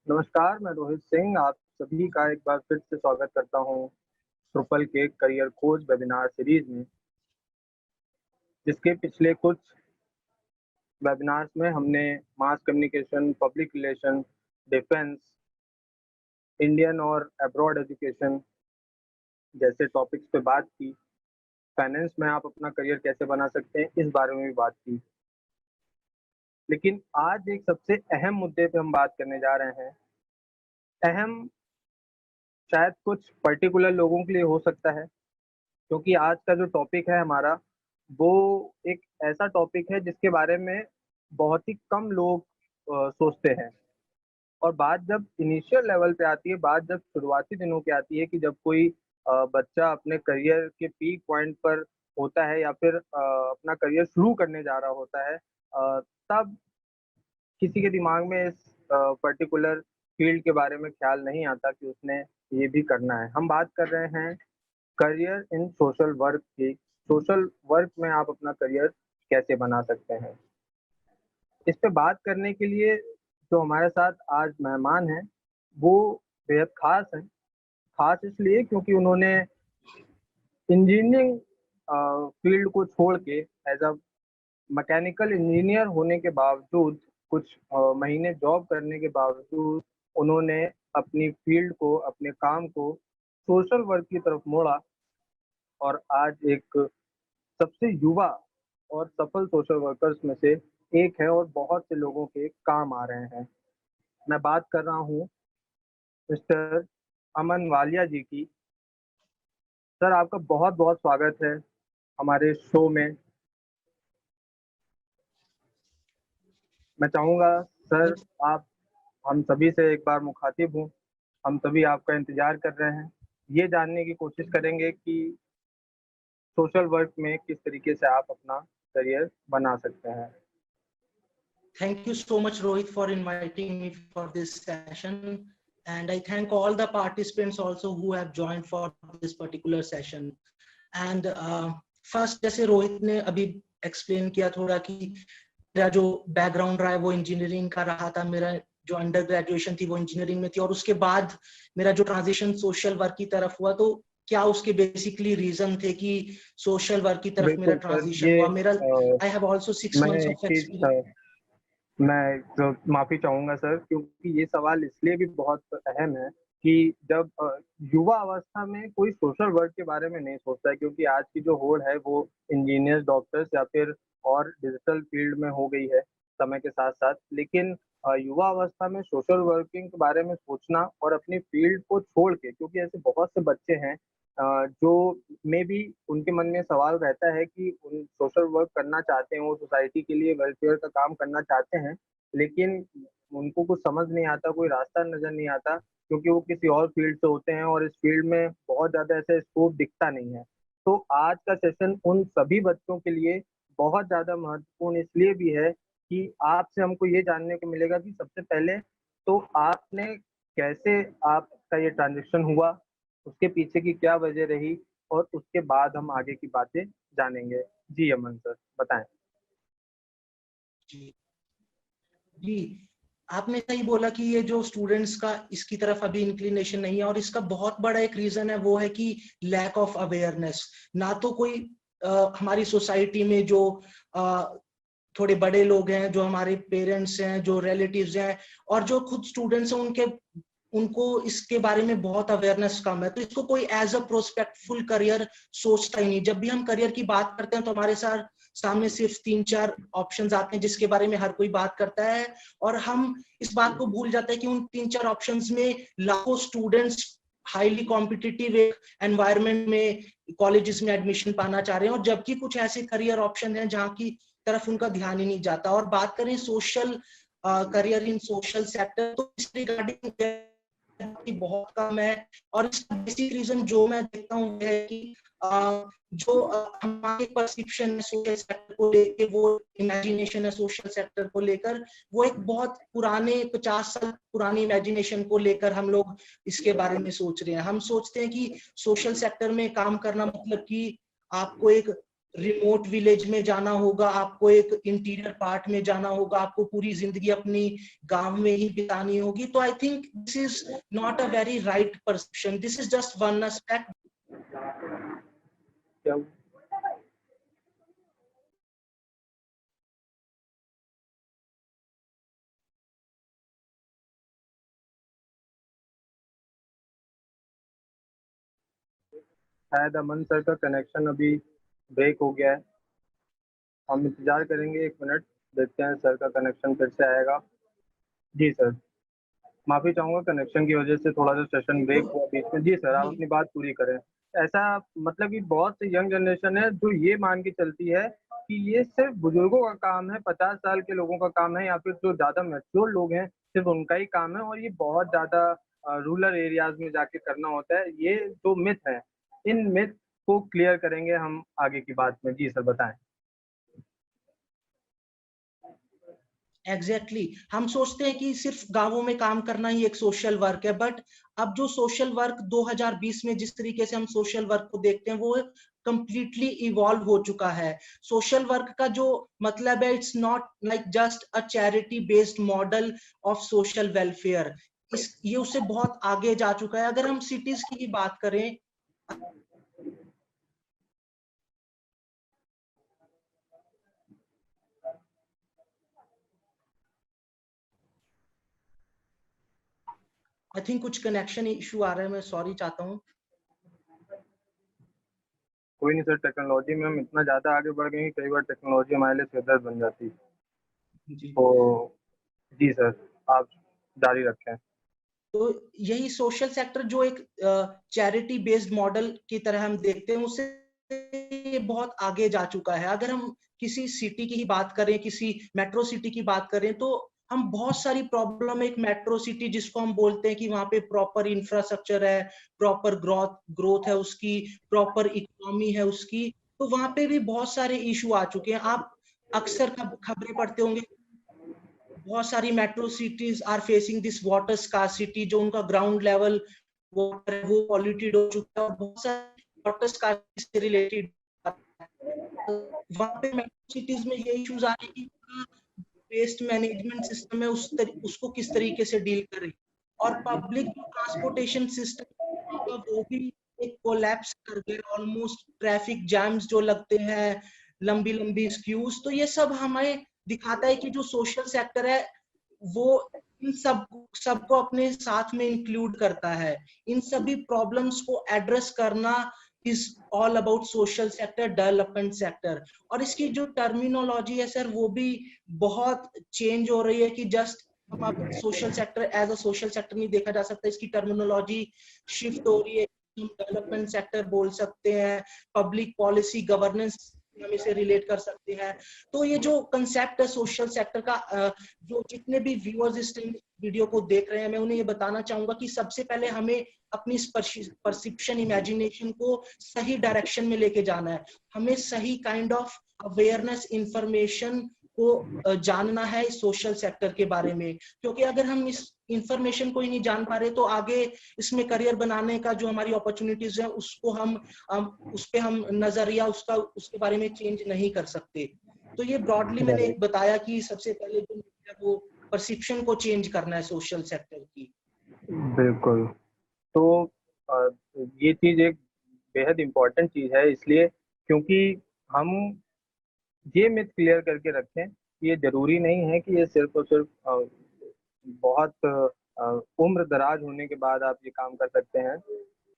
नमस्कार, मैं रोहित सिंह आप सभी का एक बार फिर से स्वागत करता हूँ ट्रुपल के करियर खोज वेबिनार सीरीज में, जिसके पिछले कुछ वेबिनार्स में हमने mass communication, public relation, defence, Indian और अब्रॉड एजुकेशन जैसे टॉपिक्स पे बात की। फाइनेंस में आप अपना करियर कैसे बना सकते हैं, इस बारे में भी बात की। लेकिन आज एक सबसे अहम मुद्दे पे हम बात करने जा रहे हैं। अहम शायद कुछ पर्टिकुलर लोगों के लिए हो सकता है, क्योंकि आज का जो टॉपिक है हमारा, वो एक ऐसा टॉपिक है जिसके बारे में बहुत ही कम लोग सोचते हैं। और बात जब इनिशियल लेवल पे आती है, बात जब शुरुआती दिनों की आती है कि जब कोई बच्चा अपने करियर के पीक पॉइंट पर होता है या फिर अपना करियर शुरू करने जा रहा होता है, तब किसी के दिमाग में इस पर्टिकुलर फील्ड के बारे में ख्याल नहीं आता कि उसने ये भी करना है। हम बात कर रहे हैं करियर इन सोशल वर्क की। सोशल वर्क में आप अपना करियर कैसे बना सकते हैं, इस पे बात करने के लिए जो हमारे साथ आज मेहमान हैं, वो बेहद खास हैं। खास इसलिए क्योंकि उन्होंने इंजीनियरिंग फील्ड को छोड़ के एज अ मैकेनिकल इंजीनियर होने के बावजूद, कुछ महीने जॉब करने के बावजूद, उन्होंने अपनी फील्ड को, अपने काम को सोशल वर्क की तरफ मोड़ा और आज एक सबसे युवा और सफल सोशल वर्कर्स में से एक है और बहुत से लोगों के काम आ रहे हैं। मैं बात कर रहा हूँ मिस्टर अमन वालिया जी की। सर, आपका बहुत बहुत स्वागत है हमारे शो में। मैं चाहूँगा सर, आप हम सभी से एक बार मुखातिब हूँ। हम सभी आपका इंतजार कर रहे हैं। ये जानने की कोशिश करेंगे कि सोशल वर्क में किस तरीके से आप अपना करियर बना सकते हैं। Thank you so much, Rohit, for inviting me for this session. And I thank all the participants also who have joined for this particular session. And first, जैसे रोहित ने अभी explain किया थोड़ा कि मेरा जो background रहा है वो engineering का रहा था, मेरा जो अंडर ग्रेजुएशन थी वो इंजीनियरिंग में थी, और उसके बाद मेरा जो ट्रांजिशन सोशल वर्क की तरफ हुआ, तो क्या उसके बेसिकली रीजन थे कि सोशल वर्क की तरफ मेरा बिल्कुल सर, ट्रांजिशन हुआ। मेरा आई हैव आल्सो 6 मैं months एक ऑफ चीज एक्सपीरियंस। मैं तो माफी चाहूंगा सर, क्योंकि ये सवाल इसलिए भी बहुत अहम है कि जब युवा अवस्था में कोई सोशल वर्क के बारे में नहीं सोचता है, क्योंकि आज की जो होड़ है वो इंजीनियर्स, डॉक्टर्स या फिर और डिजिटल फील्ड में हो गई है समय के साथ साथ। लेकिन युवा अवस्था में सोशल वर्किंग के बारे में सोचना और अपनी फील्ड को छोड़ के, क्योंकि ऐसे बहुत से बच्चे हैं जो मे बी उनके मन में सवाल रहता है कि उन सोशल वर्क करना चाहते हैं, वो सोसाइटी के लिए वेलफेयर का काम करना चाहते हैं, लेकिन उनको कुछ समझ नहीं आता, कोई रास्ता नजर नहीं आता, क्योंकि वो किसी और फील्ड से होते हैं और इस फील्ड में बहुत ज्यादा ऐसा स्कोप दिखता नहीं है। तो आज का सेशन उन सभी बच्चों के लिए बहुत ज्यादा महत्वपूर्ण इसलिए भी है कि आपसे हमको ये जानने को मिलेगा कि सबसे पहले तो आपने कैसे, आपका ये ट्रांजेक्शन हुआ, उसके पीछे की क्या वजह रही, और उसके बाद हम आगे की बातें जानेंगे। जी अमन सर, बताएं। जी जी, आपने सही बोला कि ये जो स्टूडेंट्स का इसकी तरफ अभी इंक्लिनेशन नहीं है, और इसका बहुत बड़ा एक रीजन है, वो है कि लैक ऑफ अवेयरनेस। ना तो कोई हमारी सोसाइटी में जो थोड़े बड़े लोग हैं, जो हमारे पेरेंट्स हैं, जो रिलेटिव्स हैं, और जो खुद स्टूडेंट्स हैं, उनको इसके बारे में बहुत अवेयरनेस कम है। तो इसको कोई एज अ प्रोस्पेक्टफुल करियर सोचता ही नहीं। जब भी हम करियर की बात करते हैं तो हमारे सामने सिर्फ 3-4 ऑप्शंस आते हैं जिसके बारे में हर कोई बात करता है, और हम इस बात को भूल जाते हैं कि उन 3-4 ऑप्शंस में लाखों स्टूडेंट्स हाईली कॉम्पिटिटिव एनवायरनमेंट में कॉलेजेस में एडमिशन पाना चाह रहे हैं, और जबकि कुछ ऐसे करियर ऑप्शन हैं जहाँ की तरफ उनका ध्यान ही नहीं जाता। और बात करें social career in social sector, तो इस रिगार्डिंग बहुत कम है। और इसका बेसिक रीजन जो मैं देखता हूँ है कि जो हमारी परसेप्शन है सोशल सेक्टर को लेकर, वो इमेजिनेशन है सोशल सेक्टर को लेकर, वो एक बहुत पुराने 50 साल पुरानी इमेजिनेशन को लेकर हम लोग इसके बारे में सोच रहे हैं। हम सोचते हैं कि सोशल सेक्टर में काम करना मतलब कि आपको एक रिमोट विलेज में जाना होगा, आपको एक इंटीरियर पार्ट में जाना होगा, आपको पूरी जिंदगी अपनी गांव में ही बितानी होगी। तो I think this is not a very right perception, this is just one aspect. क्या शायद अमन सर का कनेक्शन अभी ब्रेक हो गया है, हम इंतजार करेंगे 1 मिनट, देखते हैं सर का कनेक्शन फिर से आएगा। जी सर, माफी चाहूंगा कनेक्शन की वजह से थोड़ा सा सेशन ब्रेक हुआ बीच में। जी सर, आप अपनी बात पूरी करें। ऐसा मतलब कि बहुत सी यंग जनरेशन है जो ये मान के चलती है कि ये सिर्फ बुजुर्गों का काम है, 50 साल के लोगों का काम है, या फिर जो ज्यादा मैच्योर लोग हैं सिर्फ उनका ही काम है, और ये बहुत ज्यादा रूरल एरियाज में जाके करना होता है। ये जो मिथ है, इन मिथ को क्लियर करेंगे हम आगे की बात में। जी सर, बताएं। एग्जैक्टली हम सोचते हैं कि सिर्फ गांवों में काम करना ही एक सोशल वर्क है, बट अब जो सोशल वर्क 2020 में जिस तरीके से हम सोशल वर्क को देखते हैं वो कंप्लीटली इवॉल्व हो चुका है। सोशल वर्क का जो मतलब है, it's not like just a charity based model of social welfare, इस ये उससे बहुत आगे जा चुका है। अगर हम सिटीज की ही बात करें, आई थिंक कुछ कनेक्शन इशू आ रहा है, मैं सॉरी चाहता हूँ। कोई नहीं सर, टेक्नोलॉजी में हम इतना ज्यादा आगे बढ़ गए कि कई बार टेक्नोलॉजी हमारे लिए सिरदर्द बन जाती है। जी, तो जी सर, आप जारी रखें। तो यही सोशल सेक्टर जो एक चैरिटी बेस्ड मॉडल की तरह हम देखते हैं, उससे ये बहुत आगे जा चुका है। अगर हम किसी सिटी की ही बात करें, किसी मेट्रो सिटी की बात करें, तो हम बहुत सारी प्रॉब्लम, एक मेट्रो सिटी जिसको हम बोलते हैं कि वहां पे प्रॉपर इंफ्रास्ट्रक्चर है, प्रॉपर ग्रोथ ग्रोथ है उसकी, प्रॉपर इकोनॉमी है उसकी, तो वहां पे भी बहुत सारे इशू आ चुके हैं। आप अक्सर खबरें पढ़ते होंगे, बहुत सारी metro cities are facing this water scarcity, जो उनका ग्राउंड लेवल वाटर वो पॉल्यूटेड हो चुका है, और बहुत सारे वाटर स्कार्सिटी से रिलेटेड वहां पे मेट्रो सिटीज में ये इश्यूज आ रहे हैं कि वेस्ट मैनेजमेंट सिस्टम है उसको किस तरीके से डील करें, और पब्लिक जो ट्रांसपोर्टेशन सिस्टम का वो भी एक कोलैप्स कर गया ऑलमोस्ट। ट्रैफिक जैम्स जो लगते हैं, लंबी लंबी क्यूज, तो ये सब हमें दिखाता है कि जो सोशल सेक्टर है वो इन सबको अपने साथ में इंक्लूड करता है। इन सभी प्रॉब्लम्स को एड्रेस करना is all about social sector, development sector. और इसकी जो टर्मिनोलॉजी है सर, वो भी बहुत चेंज हो रही है कि जस्ट हम अब social sector as a social sector नहीं देखा जा सकता, इसकी टर्मिनोलॉजी शिफ्ट हो रही है। हम डेवलपमेंट सेक्टर बोल सकते हैं, पब्लिक पॉलिसी गवर्नेंस हम इसे रिलेट कर सकते हैं। तो ये जो कंसेप्ट है सोशल सेक्टर का, जो जितने भी व्यूअर्स इस वीडियो को देख रहे हैं, मैं उन्हें ये बताना चाहूंगा कि सबसे पहले हमें अपनी परसेप्शन, इमेजिनेशन को सही डायरेक्शन में लेके जाना है। हमें सही काइंड ऑफ अवेयरनेस, इंफॉर्मेशन को जानना है इस सोशल सेक्टर के बारे में, क्योंकि अगर हम इस इंफॉर्मेशन को ही नहीं जान पा रहे तो आगे इसमें करियर बनाने का जो हमारी अपॉर्चुनिटीज है उसको हम उस पे हम नजरिया उसके बारे में चेंज नहीं कर सकते। तो ये ब्रॉडली मैंने एक बताया कि सबसे पहले जो है वो परसेप्शन को चेंज करना है सोशल सेक्टर की। बिल्कुल। तो अ, ये चीज एक बेहद इम्पोर्टेंट चीज है, इसलिए क्योंकि हम ये मिथ क्लियर करके रखें कि ये जरूरी नहीं है कि ये सिर्फ और सिर्फ बहुत उम्र दराज होने के बाद आप ये काम कर सकते हैं।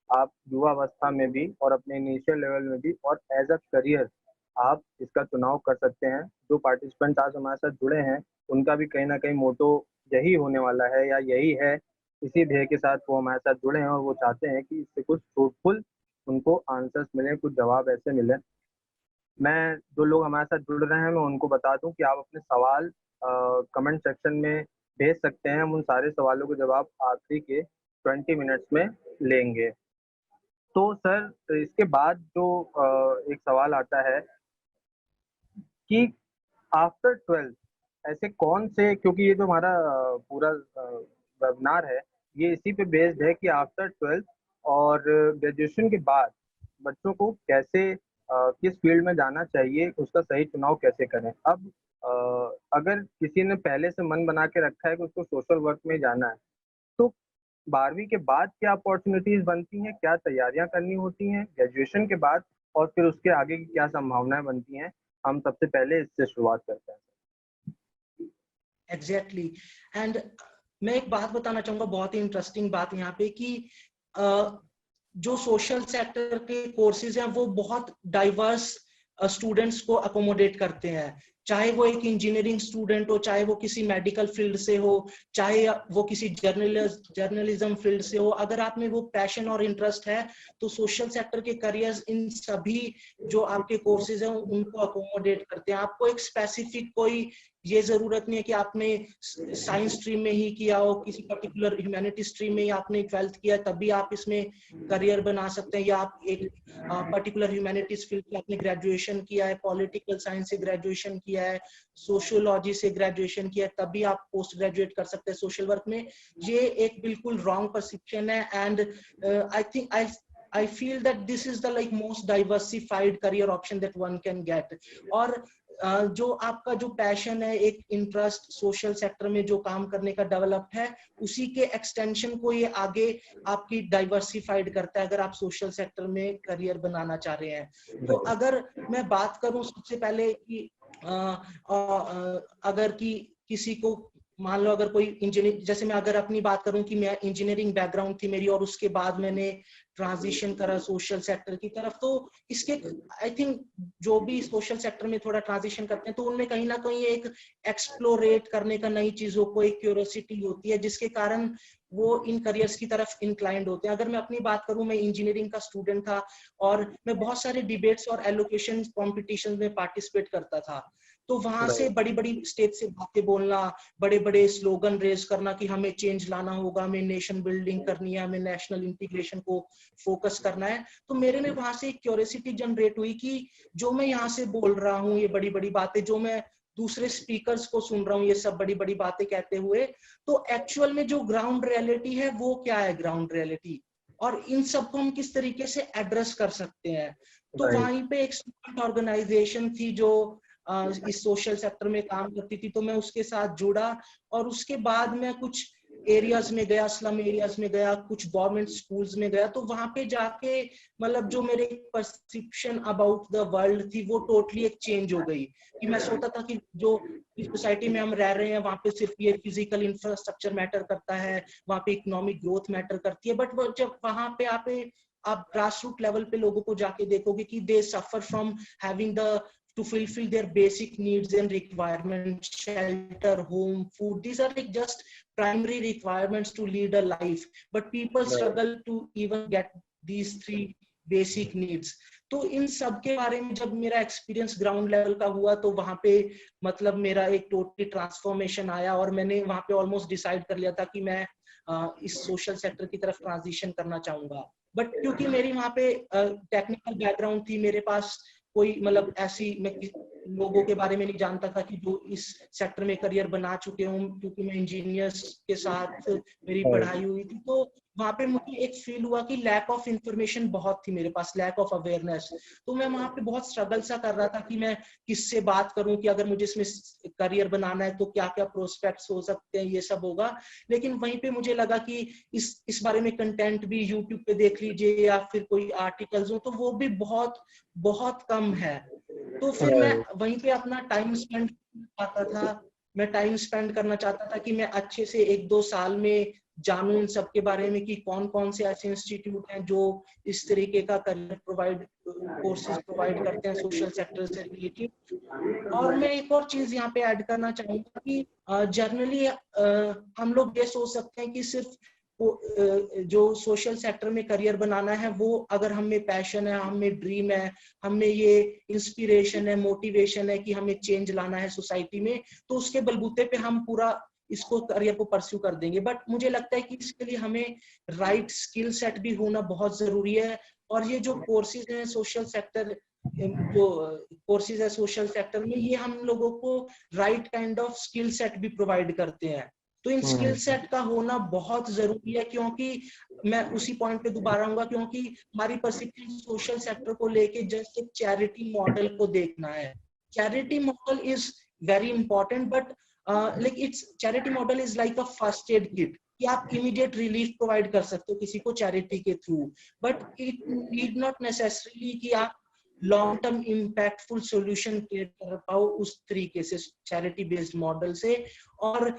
आप युवावस्था में भी और अपने इनिशियल लेवल में भी और एज अ करियर आप इसका चुनाव कर सकते हैं। जो पार्टिसिपेंट्स आज हमारे साथ जुड़े हैं उनका भी कहीं ना कहीं मोटो यही होने वाला है, या यही है, इसी ध्येय के साथ वो हमारे साथ जुड़े हैं, और वो चाहते हैं कि इससे कुछ फ्रूटफुल उनको आंसर्स मिले, कुछ जवाब ऐसे मिले। मैं जो लोग हमारे साथ जुड़ रहे हैं मैं उनको बता दूं कि आप अपने सवाल कमेंट सेक्शन में भेज सकते हैं, हम उन सारे सवालों के जवाब आखिरी के 20 मिनट्स में लेंगे। तो सर इसके बाद जो एक सवाल आता है कि आफ्टर 12 ऐसे कौन से, क्योंकि ये जो हमारा पूरा वेबिनार है ये इसी पे बेस्ड है कि आफ्टर 12 और ग्रेजुएशन के बाद बच्चों को कैसे किस फील्ड में जाना चाहिए, उसका सही चुनाव कैसे करें। अब अगर किसी ने पहले से मन बना के रखा है कि उसको सोशल वर्क में जाना है, तो 12वीं के बाद क्या अपॉर्चुनिटीज़ बनती हैं, क्या तैयारियाँ करनी होती हैं ग्रेजुएशन के बाद, और फिर उसके आगे की क्या संभावनाएँ बनती हैं? हम सबसे पहले इससे शुरुआत करते हैं। एग्जैक्टली एंड मैं एक बात बताना चाहूंगा, बहुत ही इंटरेस्टिंग बात यहाँ पे कि अ, जो सोशल सेक्टर के कोर्सेज हैं वो बहुत डाइवर्स स्टूडेंट्स को अकोमोडेट करते हैं, चाहे वो एक इंजीनियरिंग स्टूडेंट हो, चाहे वो किसी मेडिकल फील्ड से हो, चाहे वो किसी जर्नलिज्म फील्ड से हो। अगर आप में वो पैशन और इंटरेस्ट है तो सोशल सेक्टर के करियर्स इन सभी जो आपके कोर्सेज हैं उनको अकोमोडेट करते हैं। आपको एक स्पेसिफिक कोई ये जरूरत नहीं है कि आपने साइंस स्ट्रीम में ही किया हो, किसी पर्टिकुलर ह्यूमैनिटी स्ट्रीम में ही आपने 12th किया तभी आप इसमें करियर बना सकते हैं, या आप एक पर्टिकुलर ह्यूमैनिटीज फील्ड से आपने ग्रेजुएशन किया है, पॉलिटिकल साइंस से ग्रेजुएशन किया है, सोशियोलॉजी से ग्रेजुएशन किया है, तभी आप पोस्ट ग्रेजुएट कर सकते हैं सोशल वर्क में। ये एक बिल्कुल रॉन्ग परसेप्शन है and I feel that this is the like most diversified career option that one can get. और जो आपका जो पैशन है, एक इंटरेस्ट सोशल सेक्टर में जो काम करने का डेवलप्ड है, उसी के एक्सटेंशन को ये आगे आपकी डाइवर्सिफाइड करता है अगर आप सोशल सेक्टर में करियर बनाना चाह रहे हैं। तो अगर मैं बात करूं सबसे पहले कि अगर कि किसी को मान लो अगर कोई इंजीनियर, जैसे मैं अगर अपनी बात करूं कि मैं इंजीनियरिंग बैकग्राउंड थी मेरी और उसके बाद मैंने ट्रांजिशन करा सोशल सेक्टर की तरफ, तो इसके आई थिंक जो भी सोशल सेक्टर में थोड़ा ट्रांजिशन करते हैं तो उनमें कहीं ना कहीं एक एक्सप्लोरेट करने का, नई चीजों को एक क्यूरियोसिटी होती है जिसके कारण वो इन करियर्स की तरफ इंक्लाइंड होते हैं। अगर मैं अपनी बात करूं, मैं इंजीनियरिंग का स्टूडेंट था और मैं बहुत सारे डिबेट्स और एलोकेशन कॉम्पिटिशन में पार्टिसिपेट करता था। तो वहां से बड़ी बड़ी स्टेज से बातें बोलना, बड़े बड़े स्लोगन रेज करना कि हमें चेंज लाना होगा, हमें नेशन बिल्डिंग करनी है, हमें नेशनल इंटीग्रेशन को फोकस करना है। तो मेरे में वहां से एक क्यूरियोसिटी जनरेट हुई कि जो मैं यहाँ से बोल रहा हूँ ये बड़ी बड़ी बातें, जो मैं दूसरे स्पीकर्स को सुन रहा हूँ ये सब बड़ी बड़ी बातें कहते हुए, तो एक्चुअल में जो ग्राउंड रियलिटी है वो क्या है, ग्राउंड रियलिटी, और इन सबको हम किस तरीके से एड्रेस कर सकते हैं। तो वहीं पे एक स्टूडेंट ऑर्गेनाइजेशन थी जो इस सोशल सेक्टर में काम करती थी, तो मैं उसके साथ जुड़ा और उसके बाद मैं कुछ एरियाज में गया, स्लम एरियाज में गया, कुछ गवर्नमेंट स्कूल्स में गया। तो वहां पे जाके मतलब जो मेरे परसेप्शन अबाउट द वर्ल्ड थी वो टोटली एक चेंज हो गई। कि मैं सोचता था कि जो इस सोसाइटी में हम रह रहे हैं वहां पे सिर्फ ये फिजिकल इंफ्रास्ट्रक्चर मैटर करता है, वहां पे इकोनॉमिक ग्रोथ मैटर करती है, बट जब वहां पे आप ग्रास रूट लेवल पे लोगों को जाके देखोगे कि they suffer from having the to fulfill their basic needs and requirements, shelter, home, food. These are like just primary requirements to lead a life. But people struggle to even get these three basic needs. तो इन सब के बारे में जब मेरा experience ground level का हुआ तो वहां पे मतलब मेरा एक टोटली ट्रांसफॉर्मेशन आया और मैंने वहां पे ऑलमोस्ट डिसाइड कर लिया था कि मैं इस सोशल सेक्टर की तरफ ट्रांजिशन करना चाहूंगा। बट क्योंकि मेरी वहां पे टेक्निकल बैकग्राउंड थी, मेरे पास कोई मतलब ऐसी मैं लोगों के बारे में नहीं जानता था कि जो इस सेक्टर में करियर बना चुके हूँ, क्योंकि मैं इंजीनियर्स के साथ मेरी पढ़ाई हुई थी। तो वहां पे मुझे एक फील हुआ कि लैक ऑफ इंफॉर्मेशन बहुत थी मेरे पास, लैक ऑफ अवेयरनेस। तो मैं वहां पे बहुत स्ट्रगल सा कर रहा था कि मैं किससे बात करूं, कि अगर मुझे इसमें करियर बनाना है तो क्या क्या प्रोस्पेक्ट्स हो सकते हैं, ये सब होगा। लेकिन वहीं पे मुझे लगा कि इस बारे में कंटेंट भी यूट्यूब पे देख लीजिए या फिर कोई आर्टिकल्स हो तो वो भी बहुत बहुत कम है। तो फिर मैं वहीं पे अपना टाइम स्पेंड चाहता था, मैं टाइम स्पेंड करना चाहता था कि मैं अच्छे से 1-2 साल में जानूं इन सब के बारे में कि कौन कौन से ऐसे इंस्टीट्यूट हैं जो इस तरीके का करियर कोर्सेज प्रोवाइड करते हैं सोशल सेक्टर से रिलेटेड। और मैं एक और चीज यहाँ पे ऐड करना चाहूंगा कि जनरली हम लोग ये सोच सकते हैं कि सिर्फ जो सोशल सेक्टर में करियर बनाना है वो अगर हमें पैशन है, हमें ड्रीम है, हमें ये इंस्पिरेशन है, मोटिवेशन है कि हमें चेंज लाना है सोसाइटी में, तो उसके बलबूते पे हम पूरा इसको करियर को परस्यू कर देंगे। बट मुझे लगता है कि इसके लिए हमें राइट स्किल सेट भी होना बहुत जरूरी है। और ये जो कोर्सेज हैं सोशल सेक्टर, जो कोर्सेज है सोशल सेक्टर में, ये हम लोगों को right kind of skill set भी प्रोवाइड करते हैं। तो इन स्किल सेट का होना बहुत जरूरी है, क्योंकि मैं उसी पॉइंट पे दोबारा आऊंगा, क्योंकि हमारी परसेप्शन सोशल सेक्टर को लेके जस्ट एक चैरिटी मॉडल को देखना है. Charity model is very important, but like it's charity model is like a first aid kit, कि आप इमीडिएट रिलीफ प्रोवाइड कर सकते हो किसी को चैरिटी के through, but it need not necessarily कि आप long term impactful solution create कर पाओ उस तरीके से चैरिटी बेस्ड मॉडल से. और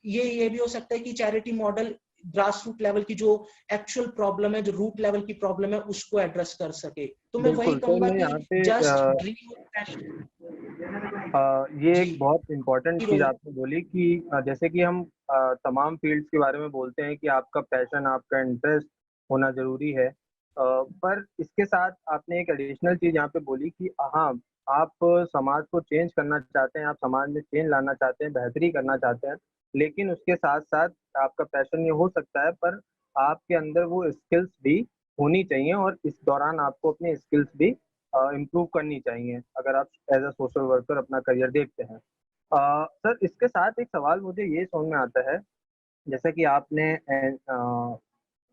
ये भी हो सकता है कि charity model grass root level की जो एक्चुअल प्रॉब्लम है, जो रूट लेवल की प्रॉब्लम है, उसको एड्रेस कर सके. तो मैं वही बिल्कुल, तो कहूंगा मैं यहाँ कि पे जस्ट ड्रीम और पैशन. ये जी, एक बहुत इम्पोर्टेंट चीज रोल. आपने बोली कि जैसे कि हम तमाम फील्ड्स के बारे में बोलते हैं कि आपका पैशन, आपका इंटरेस्ट होना जरूरी है, पर इसके साथ आपने एक एडिशनल चीज यहाँ पे बोली कि हाँ, आप समाज को चेंज करना चाहते हैं, आप समाज में चेंज लाना चाहते हैं, बेहतरी करना चाहते हैं, लेकिन उसके साथ साथ आपका पैशन ये हो सकता है, पर आपके अंदर वो स्किल्स भी होनी चाहिए और इस दौरान आपको अपनी स्किल्स भी इम्प्रूव करनी चाहिए अगर आप एज अ सोशल वर्कर अपना करियर देखते हैं। सर, इसके साथ एक सवाल मुझे ये समझ में आता है, जैसा कि आपने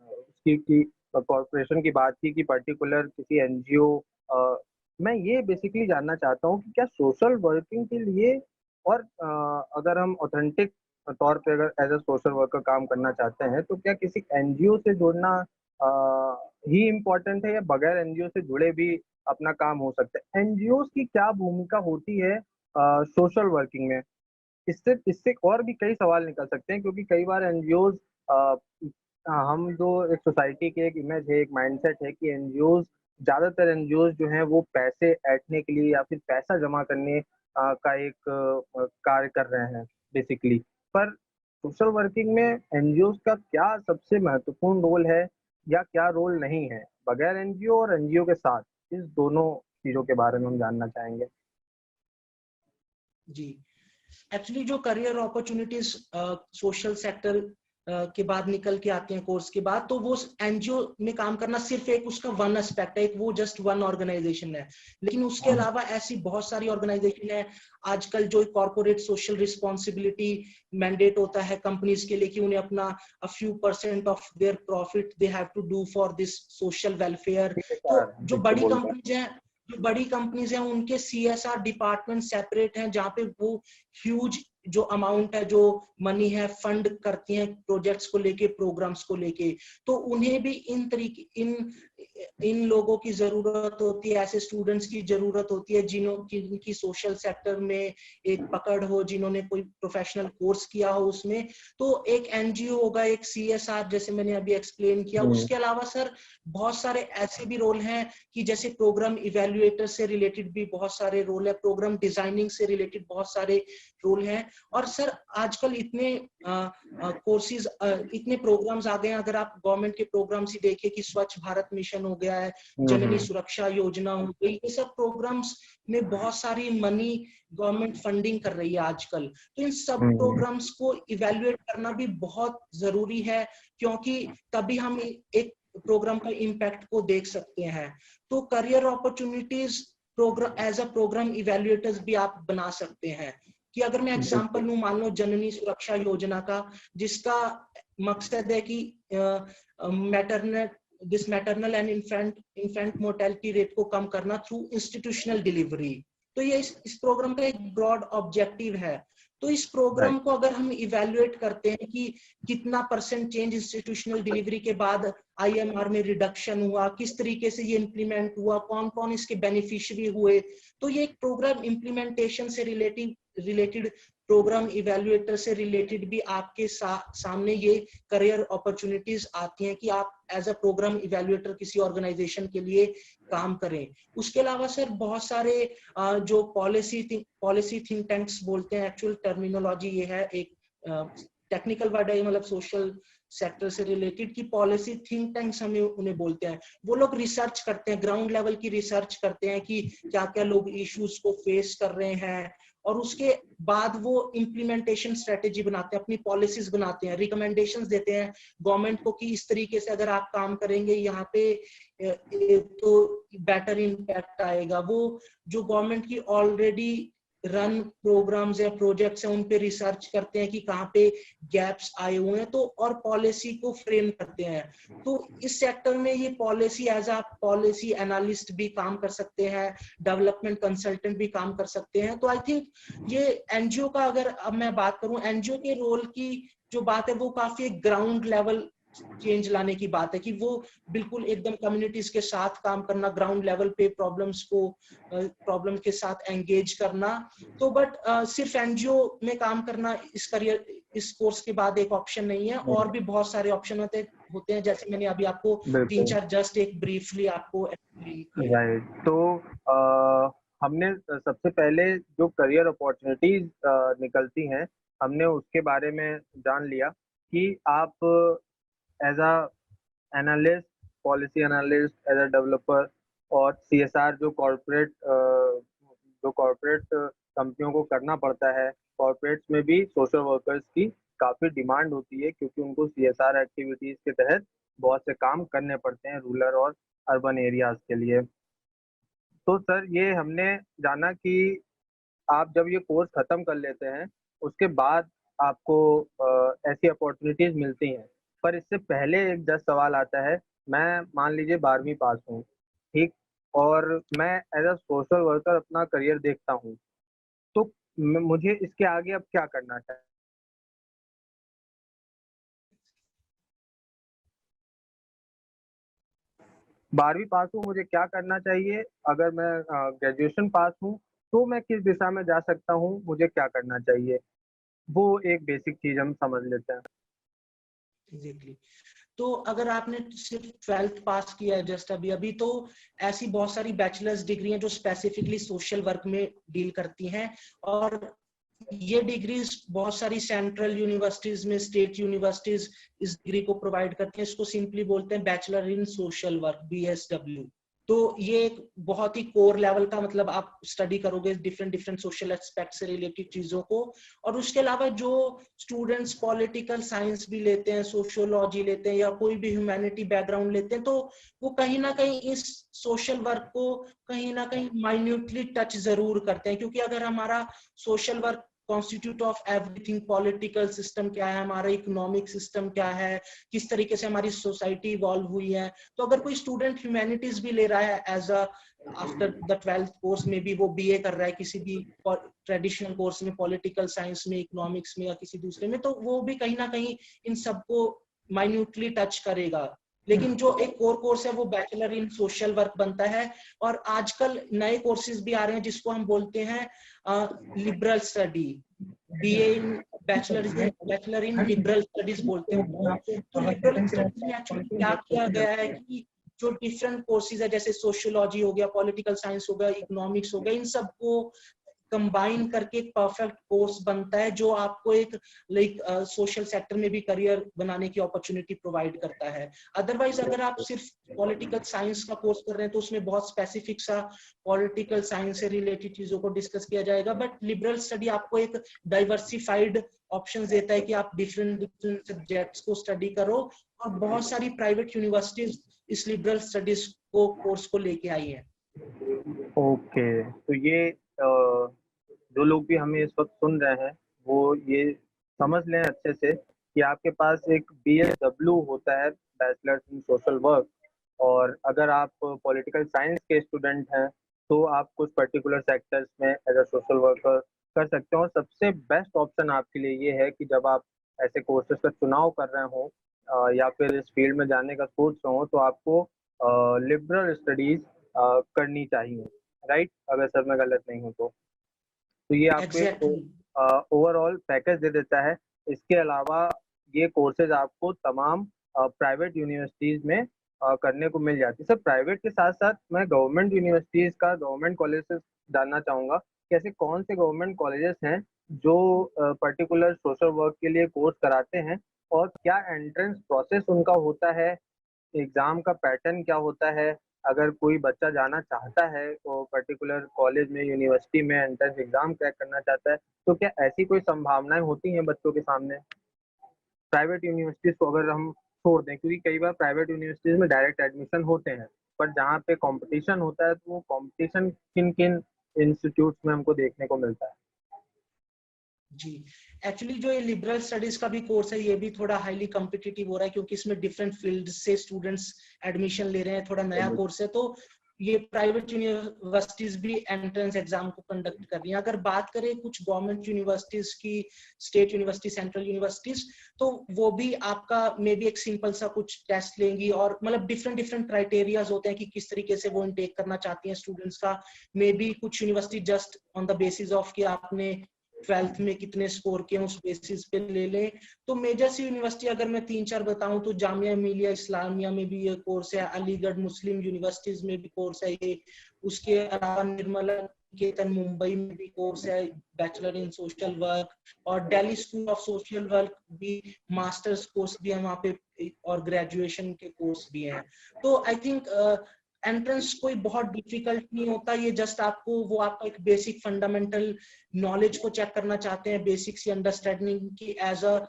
उसकी की कॉर्पोरेशन की बात की कि पर्टिकुलर किसी एनजीओ, मैं ये बेसिकली जानना चाहता हूँ कि क्या सोशल वर्किंग के लिए और अगर हम ऑथेंटिक तौर पे अगर एज अ सोशल वर्कर काम करना चाहते हैं तो क्या किसी एनजीओ से जुड़ना अ, ही इम्पोर्टेंट है या बगैर एनजीओ से जुड़े भी अपना काम हो सकता है? एनजीओ की क्या भूमिका होती है सोशल वर्किंग में? इससे इससे और भी कई सवाल निकल सकते हैं क्योंकि कई बार एनजीओज, हम जो एक सोसाइटी की एक इमेज है, एक माइंडसेट है कि एनजीओज, ज़्यादातर एनजीओज जो हैं वो पैसे ऐंठने के लिए या फिर पैसा जमा करने का एक कार्य कर रहे हैं बेसिकली। पर सोशल वर्किंग में एनजीओज का क्या सबसे महत्वपूर्ण रोल है या क्या रोल नहीं है? बगैर एनजीओ और एनजीओ के साथ, इस दोनों चीज़ों के बारे में हम जानना चाहेंगे। जी, एक्चुअली जो करियर अपॉर्चुनिटीज सोशल सेक्टर के बाद निकल के आते हैं कोर्स के बाद, तो वो एनजीओ में काम करना सिर्फ एक उसका वन एस्पेक्ट है, एक वो जस्ट वन ऑर्गेनाइजेशन है. लेकिन उसके अलावा ऐसी बहुत सारी ऑर्गेनाइजेशन है आजकल जो कॉर्पोरेट सोशल रिस्पॉन्सिबिलिटी मैंडेट होता है कंपनीज के लिए कि उन्हें अपना a few % of their profit they have to do for this social welfare. ठीक है तो सर, जो ठीक से बड़ी बोल रहे हैं। कंपनीज हैं, जो बड़ी कंपनीज हैं उनके CSR डिपार्टमेंट सेपरेट हैं, जहाँ पे वो ह्यूज जो अमाउंट है, जो मनी है, फंड करती हैं प्रोजेक्ट्स को लेके, प्रोग्राम्स को लेके. तो उन्हें भी इन तरीके इन लोगों की जरूरत होती है, ऐसे स्टूडेंट्स की जरूरत होती है जिनकी सोशल सेक्टर में एक पकड़ हो, जिन्होंने कोई प्रोफेशनल कोर्स किया हो उसमें. तो एक एनजीओ होगा, एक CSR जैसे मैंने अभी एक्सप्लेन किया. उसके अलावा सर बहुत सारे ऐसे भी रोल हैं कि जैसे प्रोग्राम इवेल्युएटर से रिलेटेड भी बहुत सारे रोल है, प्रोग्राम डिजाइनिंग से रिलेटेड बहुत सारे रोल हैं. और सर आजकल इतने कोर्सेज, इतने प्रोग्राम्स आ गए हैं. अगर आप गवर्नमेंट के प्रोग्राम्स ही देखिए कि स्वच्छ भारत मिशन हो गया है, जननी सुरक्षा योजना हो गई, ये सब प्रोग्राम्स में बहुत सारी मनी गवर्नमेंट फंडिंग कर रही है आजकल. तो इन सब प्रोग्राम्स को इवेल्युएट करना भी बहुत जरूरी है, क्योंकि तभी हम एक प्रोग्राम का इम्पैक्ट को देख सकते हैं. तो career opportunities programme as a programme evaluators भी आप बना सकते हैं. कि अगर मैं एग्जांपल लूं, मान लो जननी सुरक्षा योजना का, जिसका मकसद है कि maternal and infant mortality rate को कम करना थ्रू इंस्टीट्यूशनल डिलीवरी. तो ये इस प्रोग्राम का एक ब्रॉड ऑब्जेक्टिव है. तो इस प्रोग्राम को अगर हम इवेल्युएट करते हैं कि कितना % चेंज इंस्टीट्यूशनल डिलीवरी के बाद IMR में रिडक्शन हुआ, किस तरीके से ये इम्प्लीमेंट हुआ, कौन कौन इसके बेनिफिशियरी हुए, तो ये एक प्रोग्राम इम्प्लीमेंटेशन से रिलेटेड प्रोग्राम इवेल्युएटर से रिलेटेड भी आपके सामने ये करियर अपॉर्चुनिटीज आती हैं कि आप एज अ प्रोग्राम इवेल्युएटर किसी ऑर्गेनाइजेशन के लिए काम करें. उसके अलावा सर बहुत सारे जो पॉलिसी थिंक टैंक्स बोलते हैं, एक्चुअल टर्मिनोलॉजी ये है, एक टेक्निकल वर्ड है, मतलब सोशल सेक्टर से रिलेटेड की पॉलिसी थिंक टैंक्स हमें उन्हें बोलते हैं. वो लोग रिसर्च करते हैं, ग्राउंड लेवल की रिसर्च करते हैं कि क्या क्या लोग इश्यूज को फेस कर रहे हैं, और उसके बाद वो इम्प्लीमेंटेशन स्ट्रेटेजी बनाते हैं, अपनी पॉलिसीज बनाते हैं, रिकमेंडेशंस देते हैं गवर्नमेंट को कि इस तरीके से अगर आप काम करेंगे यहाँ पे तो बेटर इम्पैक्ट आएगा. वो जो गवर्नमेंट की ऑलरेडी रन प्रोग्राम्स या प्रोजेक्ट्स हैं उन पे रिसर्च करते हैं कि कहाँ पे गैप्स आए हुए हैं, तो और पॉलिसी को फ्रेम करते हैं। तो इस सेक्टर में ये policy as a policy analyst भी काम कर सकते हैं, डेवलपमेंट कंसल्टेंट भी काम कर सकते हैं। तो आई थिंक ये एनजीओ का, अगर अब मैं बात करूं एनजीओ के रोल की जो बात है, वो काफी ग्राउंड लेवल चेंज लाने की बात है कि वो बिल्कुल एकदम कम्युनिटीज के साथ काम करना, ग्राउंड लेवल पे प्रॉब्लम के साथ एंगेज करना। तो बट सिर्फ एनजीओ में काम करना इस कोर्स के बाद एक ऑप्शन नहीं है, और भी बहुत सारे ऑप्शन होते हैं, जैसे मैंने अभी आपको तीन चार जस्ट एक ब्रीफली आपको explain किए। राइट। तो हमने सबसे पहले जो करियर अपॉर्चुनिटीज निकलती हैं, हमने उसके बारे में जान लिया कि आप as a analyst, policy analyst, as a developer और सीएसआर जो कॉर्पोरेट कंपनियों को करना पड़ता है। कॉर्पोरेट्स में भी सोशल वर्कर्स की काफ़ी डिमांड होती है, क्योंकि उनको सीएसआर एक्टिविटीज़ के तहत बहुत से काम करने पड़ते हैं रूरल और अर्बन एरियाज़ के लिए। तो सर, ये हमने जाना कि आप जब ये कोर्स ख़त्म कर लेते हैं, उसके बाद आपको ऐसी अपॉर्चुनिटीज़ मिलती हैं। पर इससे पहले एक जस्ट सवाल आता है, मैं मान लीजिए 12वीं पास हूँ, ठीक? और मैं एज़ अ सोशल वर्कर अपना करियर देखता हूँ, तो म मुझे इसके आगे अब क्या करना चाहिए? 12वीं पास हूँ, मुझे क्या करना चाहिए? अगर मैं ग्रेजुएशन पास हूँ, तो मैं किस दिशा में जा सकता हूँ? मुझे क्या करना चाहिए? वो एक बेसिक चीज़ हम समझ लेते हैं। एग्जैक्टली। तो अगर आपने सिर्फ 12th पास किया है जस्ट अभी अभी, तो ऐसी बहुत सारी बैचलर्स डिग्री हैं जो स्पेसिफिकली सोशल वर्क में डील करती हैं, और ये डिग्रीज बहुत सारी सेंट्रल यूनिवर्सिटीज में, स्टेट यूनिवर्सिटीज इस डिग्री को प्रोवाइड करती हैं। इसको सिंपली बोलते हैं bachelor in social work, BSW। तो ये एक बहुत ही कोर लेवल का, मतलब आप स्टडी करोगे डिफरेंट डिफरेंट सोशल एस्पेक्ट से रिलेटेड चीजों को। और उसके अलावा जो स्टूडेंट्स पॉलिटिकल साइंस भी लेते हैं, सोशियोलॉजी लेते हैं, या कोई भी ह्यूमैनिटी बैकग्राउंड लेते हैं, तो वो कहीं ना कहीं इस सोशल वर्क को कहीं ना कहीं माइन्यूटली टच जरूर करते हैं। क्योंकि अगर हमारा social work constitute of everything, political system क्या है, हमारा इकोनॉमिक सिस्टम क्या है, किस तरीके से हमारी सोसाइटी इवॉल्व हुई है, तो अगर कोई स्टूडेंट ह्यूमैनिटीज भी ले रहा है as a after the 12th course में भी, वो बीए कर रहा है किसी भी ट्रेडिशनल कोर्स में, पॉलिटिकल साइंस में, इकोनॉमिक्स में या किसी दूसरे में, तो वो भी कहीं ना कहीं इन सबको माइन्यूटली टच करेगा। लेकिन जो एक कोर कोर्स है वो बैचलर इन सोशल वर्क बनता है। और आजकल नए कोर्सेज भी आ रहे हैं जिसको हम बोलते हैं liberal study, BA in bachelor in liberal studies बोलते हैं उसको। तो लिबरल स्टडीज में एक्चुअली क्या किया गया है कि जो डिफरेंट कोर्सेज है, जैसे सोशियोलॉजी हो गया, पॉलिटिकल साइंस हो गया, इकोनॉमिक्स हो गया, इन सबको कंबाइन करके एक परफेक्ट कोर्स बनता है जो आपको एक सोशल सेक्टर में भी करियर बनाने की अपॉर्चुनिटी प्रोवाइड करता है। अदरवाइज अगर आप सिर्फ पॉलिटिकल साइंस का कोर्स कर रहे हैं तो उसमें बहुत स्पेसिफिक सा पॉलिटिकल साइंस से रिलेटेड चीजों को डिस्कस किया जाएगा। बट लिबरल स्टडी आपको एक डाइवर्सिफाइड ऑप्शंस देता है कि आप डिफरेंट डिफरेंट सब्जेक्ट्स को स्टडी करो, और बहुत सारी प्राइवेट यूनिवर्सिटीज इस लिबरल स्टडीज को कोर्स को लेके आई है। ओके, तो ये जो लोग भी हमें इस वक़्त सुन रहे हैं, वो ये समझ लें अच्छे से कि आपके पास एक BSW होता है, बैचलर्स इन सोशल वर्क। और अगर आप पॉलिटिकल साइंस के स्टूडेंट हैं, तो आप कुछ पर्टिकुलर सेक्टर्स में एज़ अ सोशल वर्कर कर सकते हो। और सबसे बेस्ट ऑप्शन आपके लिए ये है कि जब आप ऐसे कोर्सेज़ का चुनाव कर रहे हों या फिर इस फील्ड में जाने का सोच रहे हों, तो आपको लिबरल स्टडीज़ करनी चाहिए, राइट? अगर सर मैं गलत नहीं हूँ तो। तो ये आपको एक एग्जैक्टली। ओवरऑल पैकेज दे देता है। इसके अलावा ये कोर्सेज आपको तमाम प्राइवेट यूनिवर्सिटीज़ में करने को मिल जाती है। सर, प्राइवेट के साथ-साथ मैं गवर्नमेंट यूनिवर्सिटीज़ का, गवर्नमेंट कॉलेजेस जानना चाहूँगा कि ऐसे कौन से गवर्नमेंट कॉलेजेस हैं जो पर्टिकुलर सोशल वर्क के लिए कोर्स कराते हैं? और क्या एंट्रेंस प्रोसेस उनका होता है? एग्ज़ाम का पैटर्न क्या होता है? अगर कोई बच्चा जाना चाहता है तो पर्टिकुलर कॉलेज में, यूनिवर्सिटी में एंट्रेंस एग्ज़ाम क्रैक करना चाहता है, तो क्या ऐसी कोई संभावनाएँ होती हैं बच्चों के सामने? प्राइवेट यूनिवर्सिटीज़ को अगर हम छोड़ दें, क्योंकि कई बार प्राइवेट यूनिवर्सिटीज़ में डायरेक्ट एडमिशन होते हैं, पर जहाँ पे कॉम्पिटिशन होता है, तो वो कॉम्पिटिशन किन-किन इंस्टीट्यूट्स में हमको देखने को मिलता है। जी, एक्चुअली जो ये लिबरल स्टडीज का भी कोर्स है ये भी थोड़ा हाईली कॉम्पिटिटिव हो रहा है, क्योंकि इसमें डिफरेंट फील्ड से स्टूडेंट्स एडमिशन ले रहे हैं, थोड़ा नया कोर्स है। तो ये प्राइवेट यूनिवर्सिटीज भी एंट्रेंस एग्जाम को कंडक्ट कर रही हैं। अगर बात करें कुछ गवर्नमेंट यूनिवर्सिटीज की, स्टेट यूनिवर्सिटी, सेंट्रल यूनिवर्सिटीज, तो वो भी आपका मे बी एक सिंपल सा कुछ टेस्ट लेंगी, और मतलब डिफरेंट डिफरेंट क्राइटेरियाज होते हैं कि किस तरीके से वो इनटेक करना चाहती हैं स्टूडेंट्स का। मे बी कुछ university just on the basis of कि आपने 12th में कितने स्कोर किए उस बेसिस पे ले लें। तो मेजर सी यूनिवर्सिटी अगर मैं 3-4 बताऊं तो जामिया मिलिया इस्लामिया में भी ये कोर्स है, अलीगढ़ मुस्लिम यूनिवर्सिटीज में भी कोर्स है ये, उसके अलावा निर्मला निकेतन मुंबई में भी कोर्स है बैचलर इन सोशल वर्क, और Delhi school of social work भी मास्टर्स कोर्स भी है वहाँ पे, और ग्रेजुएशन के कोर्स भी हैं। तो आई थिंक एंट्रेंस कोई बहुत डिफिकल्ट नहीं होता, ये जस्ट आपको वो आपका एक बेसिक फंडामेंटल नॉलेज को चेक करना चाहते हैं, बेसिक सी अंडरस्टैंडिंग की एज अ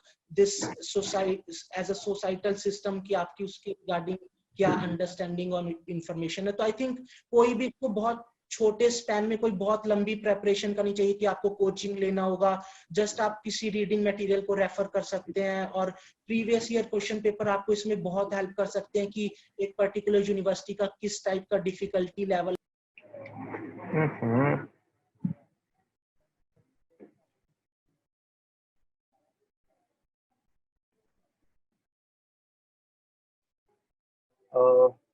सोसाइटल सिस्टम की आपकी उसके रिगार्डिंग क्या अंडरस्टैंडिंग और इंफॉर्मेशन है। तो आई थिंक कोई भी को बहुत छोटे स्पैन में कोई बहुत लंबी प्रेपरेशन करनी चाहिए कि आपको कोचिंग लेना होगा। जस्ट आप किसी रीडिंग मटेरियल को रेफर कर सकते हैं, और प्रीवियस ईयर क्वेश्चन पेपर आपको इसमें बहुत हेल्प कर सकते हैं कि एक पर्टिकुलर यूनिवर्सिटी का किस टाइप का डिफिकल्टी लेवल।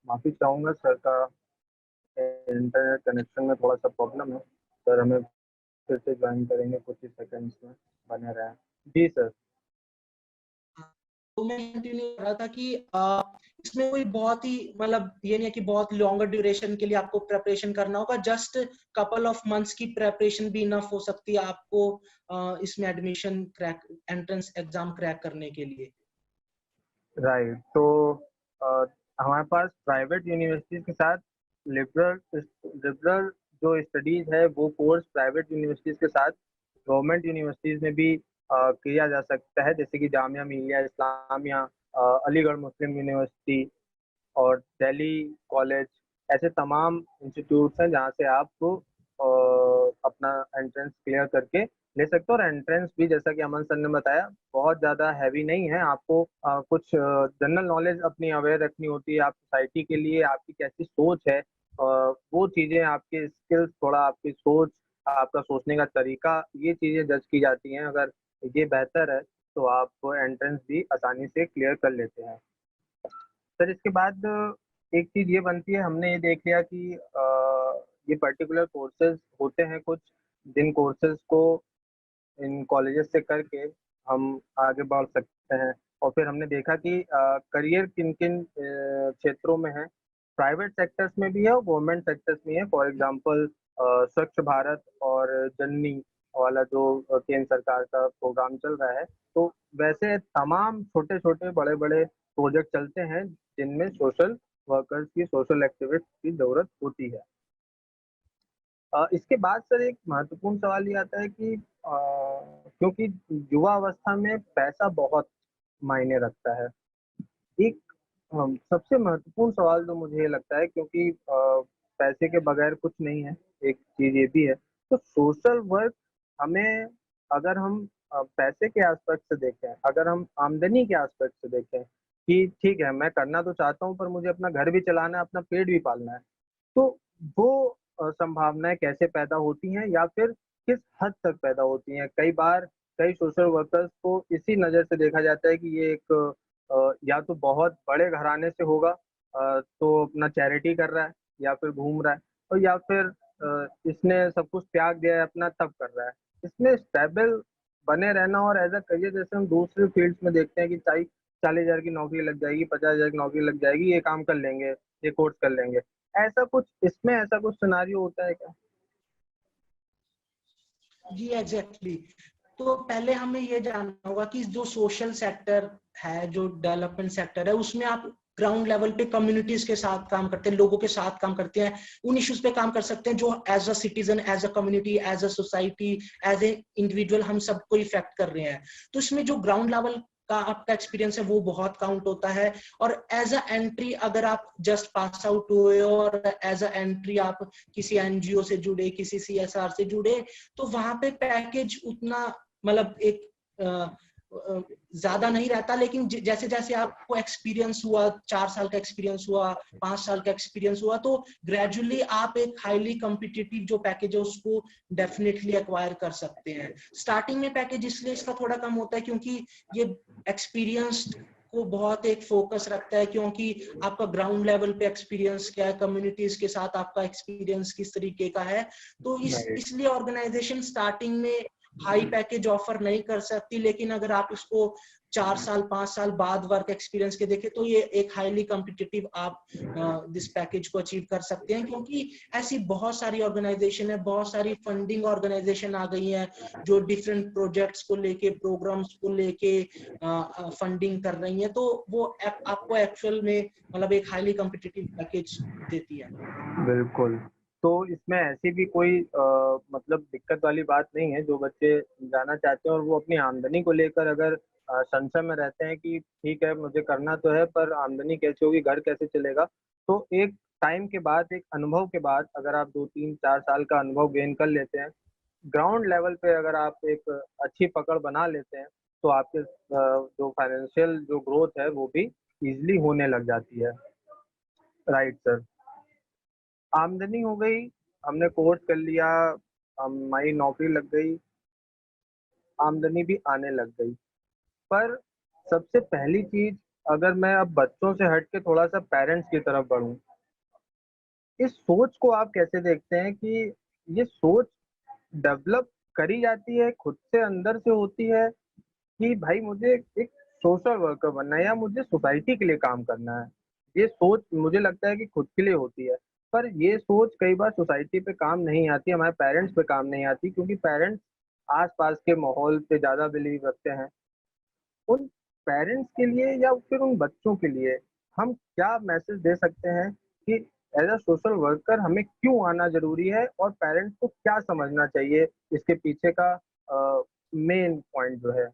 माफी चाहूंगा सर का, इंटरनेट कनेक्शन में थोड़ा सा प्रॉब्लम है सर, हमें फिर से ज्वाइन करेंगे कुछ ही सेकंड्स में, बने रहें। जी सर। तो मैं कंटिन्यू कर रहा था कि इसमें कोई बहुत ही मतलब ये नहीं है कि बहुत लॉन्गर ड्यूरेशन के लिए आपको प्रेपरेशन करना होगा, जस्ट कपल ऑफ मंथ्स की प्रेपरेशन भी इनफ हो सकती है आपको इसमें admission crack, entrance exam crack करने के लिए। राइट, तो हमारे पास प्राइवेट यूनिवर्सिटीज के साथ लिबरल जो स्टडीज है वो कोर्स प्राइवेट यूनिवर्सिटीज के साथ गवर्नमेंट यूनिवर्सिटीज में भी किया जा सकता है, जैसे कि जामिया मिलिया इस्लामिया, अलीगढ़ मुस्लिम यूनिवर्सिटी और दिल्ली कॉलेज। ऐसे तमाम इंस्टीट्यूट्स हैं जहाँ से आप अपना एंट्रेंस क्लियर करके ले सकते हो। और एंट्रेंस भी जैसा कि अमन सर ने बताया बहुत ज़्यादा हैवी नहीं है, आपको कुछ जनरल नॉलेज अपनी अवेयर रखनी होती है, आप सोसाइटी के लिए आपकी कैसी सोच है, वो चीज़ें, आपके स्किल्स, थोड़ा आपकी सोच, आपका सोचने का तरीका, ये चीज़ें जज की जाती हैं। अगर ये बेहतर है तो आप एंट्रेंस भी आसानी से क्लियर कर लेते हैं। सर इसके बाद एक चीज़ ये बनती है, हमने ये देख लिया कि ये पर्टिकुलर कोर्सेज होते हैं कुछ, जिन कोर्सेज को इन कॉलेजेस से करके हम आगे बढ़ सकते हैं। और फिर हमने देखा कि करियर किन किन क्षेत्रों में है, प्राइवेट सेक्टर्स में भी है और गवर्नमेंट सेक्टर्स में है। फॉर एग्जांपल स्वच्छ भारत और जननी वाला जो केंद्र सरकार का प्रोग्राम चल रहा है, तो वैसे तमाम छोटे छोटे बड़े बड़े प्रोजेक्ट चलते हैं जिनमें सोशल वर्कर्स की, सोशल एक्टिविस्ट की जरूरत होती है। इसके बाद सर एक महत्वपूर्ण सवाल ये आता है कि क्योंकि युवा अवस्था में पैसा बहुत मायने रखता है, एक सबसे महत्वपूर्ण सवाल जो मुझे ये लगता है, क्योंकि पैसे के बगैर कुछ नहीं है, एक चीज ये भी है। तो सोशल वर्क हमें, अगर हम पैसे के एस्पेक्ट से देखें, अगर हम आमदनी के एस्पेक्ट से देखें कि ठीक है मैं करना तो चाहता हूँ पर मुझे अपना घर भी चलाना है, अपना पेट भी पालना है, तो वो संभावनाएं कैसे पैदा होती हैं या फिर किस हद तक पैदा होती हैं? कई बार कई सोशल वर्कर्स को इसी नज़र से देखा जाता है कि ये एक या तो बहुत बड़े घराने से होगा, तो अपना चैरिटी कर रहा है या फिर घूम रहा है, और या फिर इसने सब कुछ त्याग दिया है अपना तब कर रहा है। इसमें स्टेबल बने रहना और एज अ करियर, जैसे हम दूसरे फील्ड्स में देखते हैं कि 40,000 की नौकरी लग जाएगी, 50,000 की नौकरी लग जाएगी, ये काम कर लेंगे, ये कोर्स कर लेंगे, ऐसा कुछ इसमें ऐसा कुछ सिनेरियो होता है क्या? जी एग्जैक्टली। तो पहले हमें ये जानना होगा कि जो सोशल सेक्टर है, जो डेवलपमेंट सेक्टर है, उसमें आप ग्राउंड लेवल पे कम्युनिटीज के साथ काम करते हैं, लोगों के साथ काम करते हैं, उन इश्यूज पे काम कर सकते हैं जो as a citizen, as a community, as a society, as a individual हम सबको इफेक्ट कर रहे हैं। तो इसमें जो ग्राउंड लेवल का आपका एक्सपीरियंस है वो बहुत काउंट होता है। और एज अ एंट्री अगर आप जस्ट पास आउट हुए और एज अ एंट्री आप किसी एनजीओ से जुड़े, किसी सीएसआर से जुड़े, तो वहां पे पैकेज उतना मतलब एक ज्यादा नहीं रहता। लेकिन जैसे जैसे आपको एक्सपीरियंस हुआ, 4 साल का एक्सपीरियंस हुआ, 5 साल का एक्सपीरियंस हुआ, तो ग्रेजुअली आप एक हाईली कॉम्पिटिटिव जो पैकेज है उसको डेफिनेटली एक्वायर कर सकते हैं। स्टार्टिंग में पैकेज इसलिए इसका थोड़ा कम होता है क्योंकि ये एक्सपीरियंस को बहुत एक फोकस रखता है, क्योंकि आपका ग्राउंड लेवल पे एक्सपीरियंस क्या है, कम्युनिटीज के साथ आपका एक्सपीरियंस किस तरीके का है। तो इसलिए ऑर्गेनाइजेशन स्टार्टिंग में हाई पैकेज ऑफर नहीं कर सकती। लेकिन अगर आप इसको 4 साल 5 साल बाद वर्क एक्सपीरियंस के देखें तो ये एक हाईली कॉम्पिटिटिव आप दिस पैकेज को अचीव कर सकते हैं। क्योंकि ऐसी बहुत सारी ऑर्गेनाइजेशन है, बहुत सारी फंडिंग ऑर्गेनाइजेशन आ गई हैं जो डिफरेंट प्रोजेक्ट्स को लेके, प्रोग्राम्स को लेके फंडिंग कर रही हैं, तो वो आपको एक्चुअल में मतलब एक हाईली कॉम्पिटिटिव पैकेज देती है। बिल्कुल। तो इसमें ऐसी भी कोई मतलब दिक्कत वाली बात नहीं है, जो बच्चे जाना चाहते हैं और वो अपनी आमदनी को लेकर अगर संशय में रहते हैं कि ठीक है मुझे करना तो है पर आमदनी कैसे होगी, घर कैसे चलेगा। तो एक टाइम के बाद, एक अनुभव के बाद अगर आप 2, 3, 4 साल का अनुभव गेन कर लेते हैं, ग्राउंड लेवल पे अगर आप एक अच्छी पकड़ बना लेते हैं, तो आपके जो फाइनेंशियल जो ग्रोथ है वो भी ईज़िली होने लग जाती है। Right sir. आमदनी हो गई, हमने कोर्स कर लिया, हमारी नौकरी लग गई, आमदनी भी आने लग गई। पर सबसे पहली चीज़, अगर मैं अब बच्चों से हट के थोड़ा-सा पेरेंट्स की तरफ बढ़ूँ, इस सोच को आप कैसे देखते हैं कि ये सोच डेवलप करी जाती है, खुद से अंदर से होती है कि भाई मुझे एक सोशल वर्कर बनना है या मुझे सोसाइटी के लिए काम करना है। ये सोच मुझे लगता है कि खुद के लिए होती है, पर ये सोच कई बार सोसाइटी पे काम नहीं आती, हमारे पेरेंट्स पे काम नहीं आती क्योंकि पेरेंट्स आस-पास के माहौल पे ज़्यादा बिलीव रखते हैं। उन पेरेंट्स के लिए या फिर उन बच्चों के लिए हम क्या मैसेज दे सकते हैं कि एज़ अ सोशल वर्कर हमें क्यों आना ज़रूरी है और पेरेंट्स को क्या समझना चाहिए इसके पीछे का मेन पॉइंट जो है?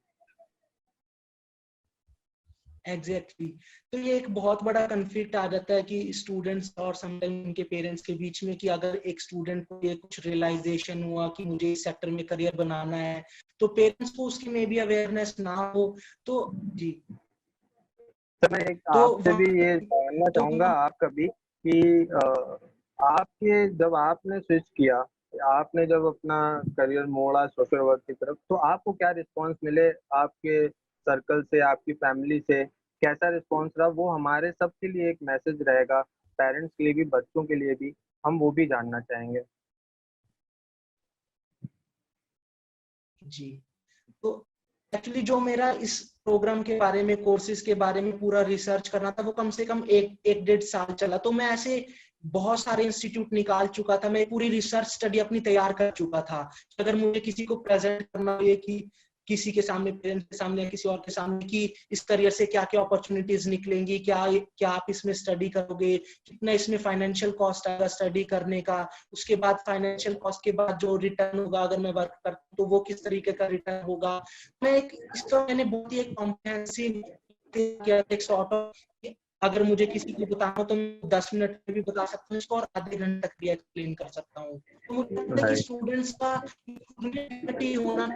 एग्जैक्टली तो ये एक बहुत बड़ा कन्फ्लिक्ट आ जाता है कि स्टूडेंट्स और समटाइम उनके पेरेंट्स के बीच में, कि अगर एक स्टूडेंट को ये कुछ रियलाइजेशन हुआ कि मुझे इस सेक्टर में करियर बनाना है, तो पेरेंट्स को उसकी में भी अवेयरनेस ना हो। तो जी, तो मैं एक तो आपसे भी वहाँ ये जानना तो चाहूँगा आप कभी कि आपके जब आपने स्विच किया, आपने जब अपना करियर मोड़ा सोशल वर्क की तरफ, तो आपको क्या रिस्पॉन्स मिले आपके सर्कल से, आपकी फैमिली से? कैसा रिस्पॉन्स रहा? वो हमारे सबके लिए एक मैसेज रहेगा, पेरेंट्स के लिए भी, बच्चों के लिए भी, हम वो भी जानना चाहेंगे। जी, तो एक्चुअली जो मेरा इस प्रोग्राम के बारे में, कोर्सेज के बारे में पूरा रिसर्च करना था, वो कम से कम एक डेढ़ साल चला। तो मैं ऐसे बहुत सारे इंस्टीट्यूट निकाल चुका था, मैं पूरी रिसर्च स्टडी अपनी तैयार कर चुका था। अगर मुझे किसी को प्रेजेंट करना हो, कि किसी के सामने, पेरेंट्स के सामने या किसी और के सामने, कि इस करियर से क्या क्या अपॉर्चुनिटीज निकलेंगी, क्या क्या आप इसमें स्टडी करोगे, कितना इसमें फाइनेंशियल कॉस्ट आएगा स्टडी करने का, उसके बाद फाइनेंशियल कॉस्ट के बाद जो रिटर्न होगा अगर मैं वर्क करता हूँ तो वो किस तरीके का रिटर्न होगा। मैं एक इसका मैंने बहुत ही एक कॉम्प्रिहेंसिव किया, एक सॉर्ट ऑफ, अगर मुझे किसी को बताना हो तो मैं 10 मिनट में भी बता सकता हूँ इसको और आधे घंटे तक भी एक्सप्लेन कर सकता हूँ। तो मुझे लगता है कि राइट, स्टूडेंट्स का क्लियरिटी होना,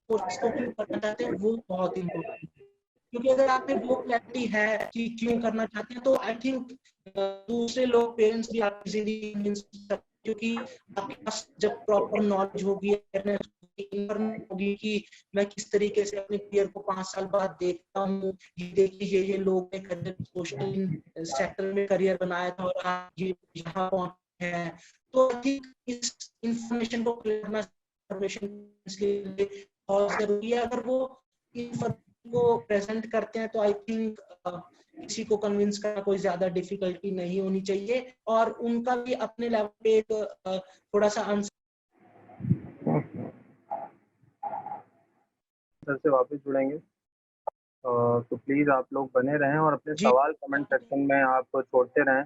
कोर्स को क्यों करना चाहते हैं, वो बहुत इम्पोर्टेंट है। क्योंकि अगर आप में वो क्लैरिटी है कि क्यों करना चाहते हैं, तो आई थिंक दूसरे लोग, पेरेंट्स भी आप इजीली कन्विंस कर सकते हैं। क्योंकि आपके पास जब प्रॉपर नॉलेज होगी, अवेयरनेस होगी कि मैं किस तरीके से अपने करियर को 5 साल बाद देखता हूँ, ये देखिए ये लोग ने सोशल सेक्टर में करियर बनाया था और आज ये यहाँ पहुंचे हैं। तो आई थिंक इस इंफॉर्मेशन को करना इंफॉर्मेशन के लिए बहुत जरूरी है। अगर वो इंफॉर्मेशन को प्रेजेंट करते हैं तो आई थिंक किसी को कन्विंस करना कोई ज्यादा डिफिकल्टी नहीं होनी चाहिए। और उनका भी अपने लेवल पे एक थोड़ा सा सर से वापस जुड़ेंगे। तो प्लीज़ आप लोग बने रहें और अपने जी। सवाल कमेंट सेक्शन में आप छोड़ते रहें,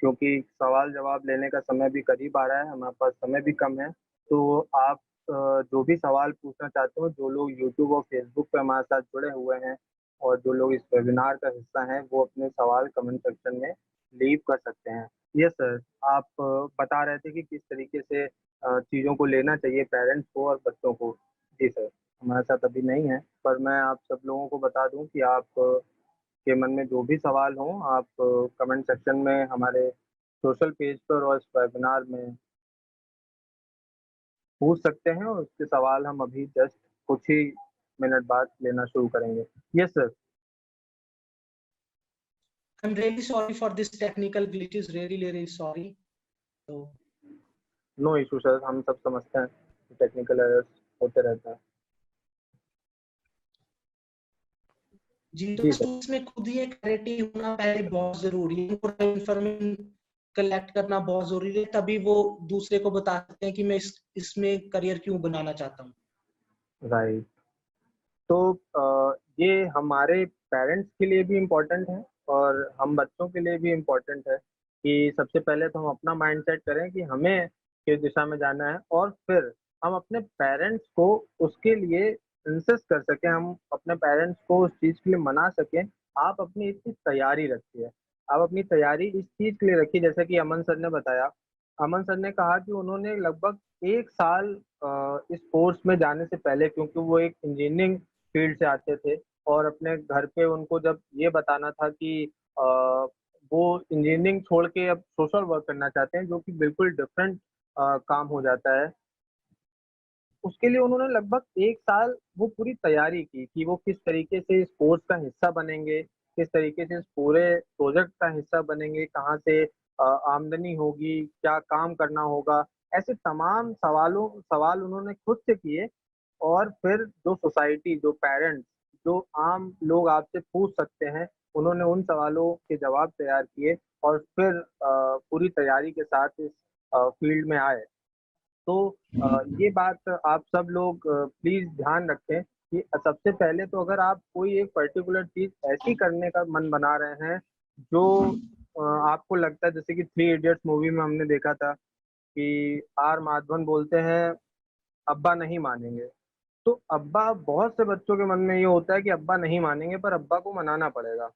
क्योंकि सवाल जवाब लेने का समय भी करीब आ रहा है, हमारे पास समय भी कम है। तो आप जो भी सवाल पूछना चाहते हो, जो लोग यूट्यूब और फेसबुक पे हमारे साथ जुड़े हुए हैं, और जो लोग इस वेबिनार का हिस्सा हैं वो अपने सवाल कमेंट सेक्शन में लीव कर सकते हैं। यस सर, आप बता रहे थे कि किस तरीके से चीज़ों को लेना चाहिए पेरेंट्स को और बच्चों को। जी सर, हमारे साथ अभी नहीं है, पर मैं आप सब लोगों को बता दूं कि आप के मन में जो भी सवाल हों आप कमेंट सेक्शन में हमारे सोशल पेज पर और इस वेबिनार में पूछ सकते हैं और उसके सवाल हम अभी जस्ट कुछ ही मिनट बाद लेना शुरू करेंगे। Yes sir. I'm really sorry for this technical glitches. Really sorry. So no issue sir, हम सब समझते हैं टेक्निकल एरर्स होते रहते हैं। जी, तो जी सर। स्टूडेंट्स में खुद ही एक क्लैरिटी होना पहले बहुत जरूरी है। पूरा इंफॉर्मेशन कलेक्ट करना बहुत जरूरी है, तभी वो दूसरे को बता सकते हैं कि मैं इसमें करियर क्यों बनाना चाहता हूँ। राइट। तो ये हमारे पेरेंट्स के लिए भी इम्पोर्टेंट है और हम बच्चों के लिए भी इम्पोर्टेंट है कि सबसे पहले तो हम अपना माइंडसेट करें कि हमें किस दिशा में जाना है और फिर हम अपने पेरेंट्स को उसके लिए इंसिस्ट कर सकें, हम अपने पेरेंट्स को उस चीज़ के लिए मना सकें। आप अपनी इतनी तैयारी रखिए, आप अपनी तैयारी इस चीज़ के लिए रखिए जैसा कि अमन सर ने बताया। अमन सर ने कहा कि उन्होंने लगभग 1 साल इस कोर्स में जाने से पहले, क्योंकि वो एक इंजीनियरिंग फील्ड से आते थे और अपने घर पे उनको जब ये बताना था कि वो इंजीनियरिंग छोड़ के अब सोशल वर्क करना चाहते हैं जो कि बिल्कुल डिफरेंट काम हो जाता है। उसके लिए उन्होंने लगभग 1 साल वो पूरी तैयारी की कि वो किस तरीके से इस कोर्स का हिस्सा बनेंगे, किस तरीके से इस पूरे प्रोजेक्ट का हिस्सा बनेंगे, कहाँ से आमदनी होगी, क्या काम करना होगा। ऐसे तमाम सवाल उन्होंने खुद से किए और फिर जो सोसाइटी, जो पेरेंट्स, जो आम लोग आपसे पूछ सकते हैं, उन्होंने उन सवालों के जवाब तैयार किए और फिर पूरी तैयारी के साथ इस फील्ड में आए। तो ये बात आप सब लोग प्लीज़ ध्यान रखें कि सबसे पहले तो अगर आप कोई एक पर्टिकुलर चीज़ ऐसी करने का मन बना रहे हैं, जो आपको लगता है, जैसे कि थ्री इडियट्स मूवी में हमने देखा था कि आर माधवन बोलते हैं, "अब्बा नहीं मानेंगे।" तो अब्बा, बहुत से बच्चों के मन में ये होता है कि अब्बा नहीं मानेंगे, पर अब्बा को मनाना पड़ेगा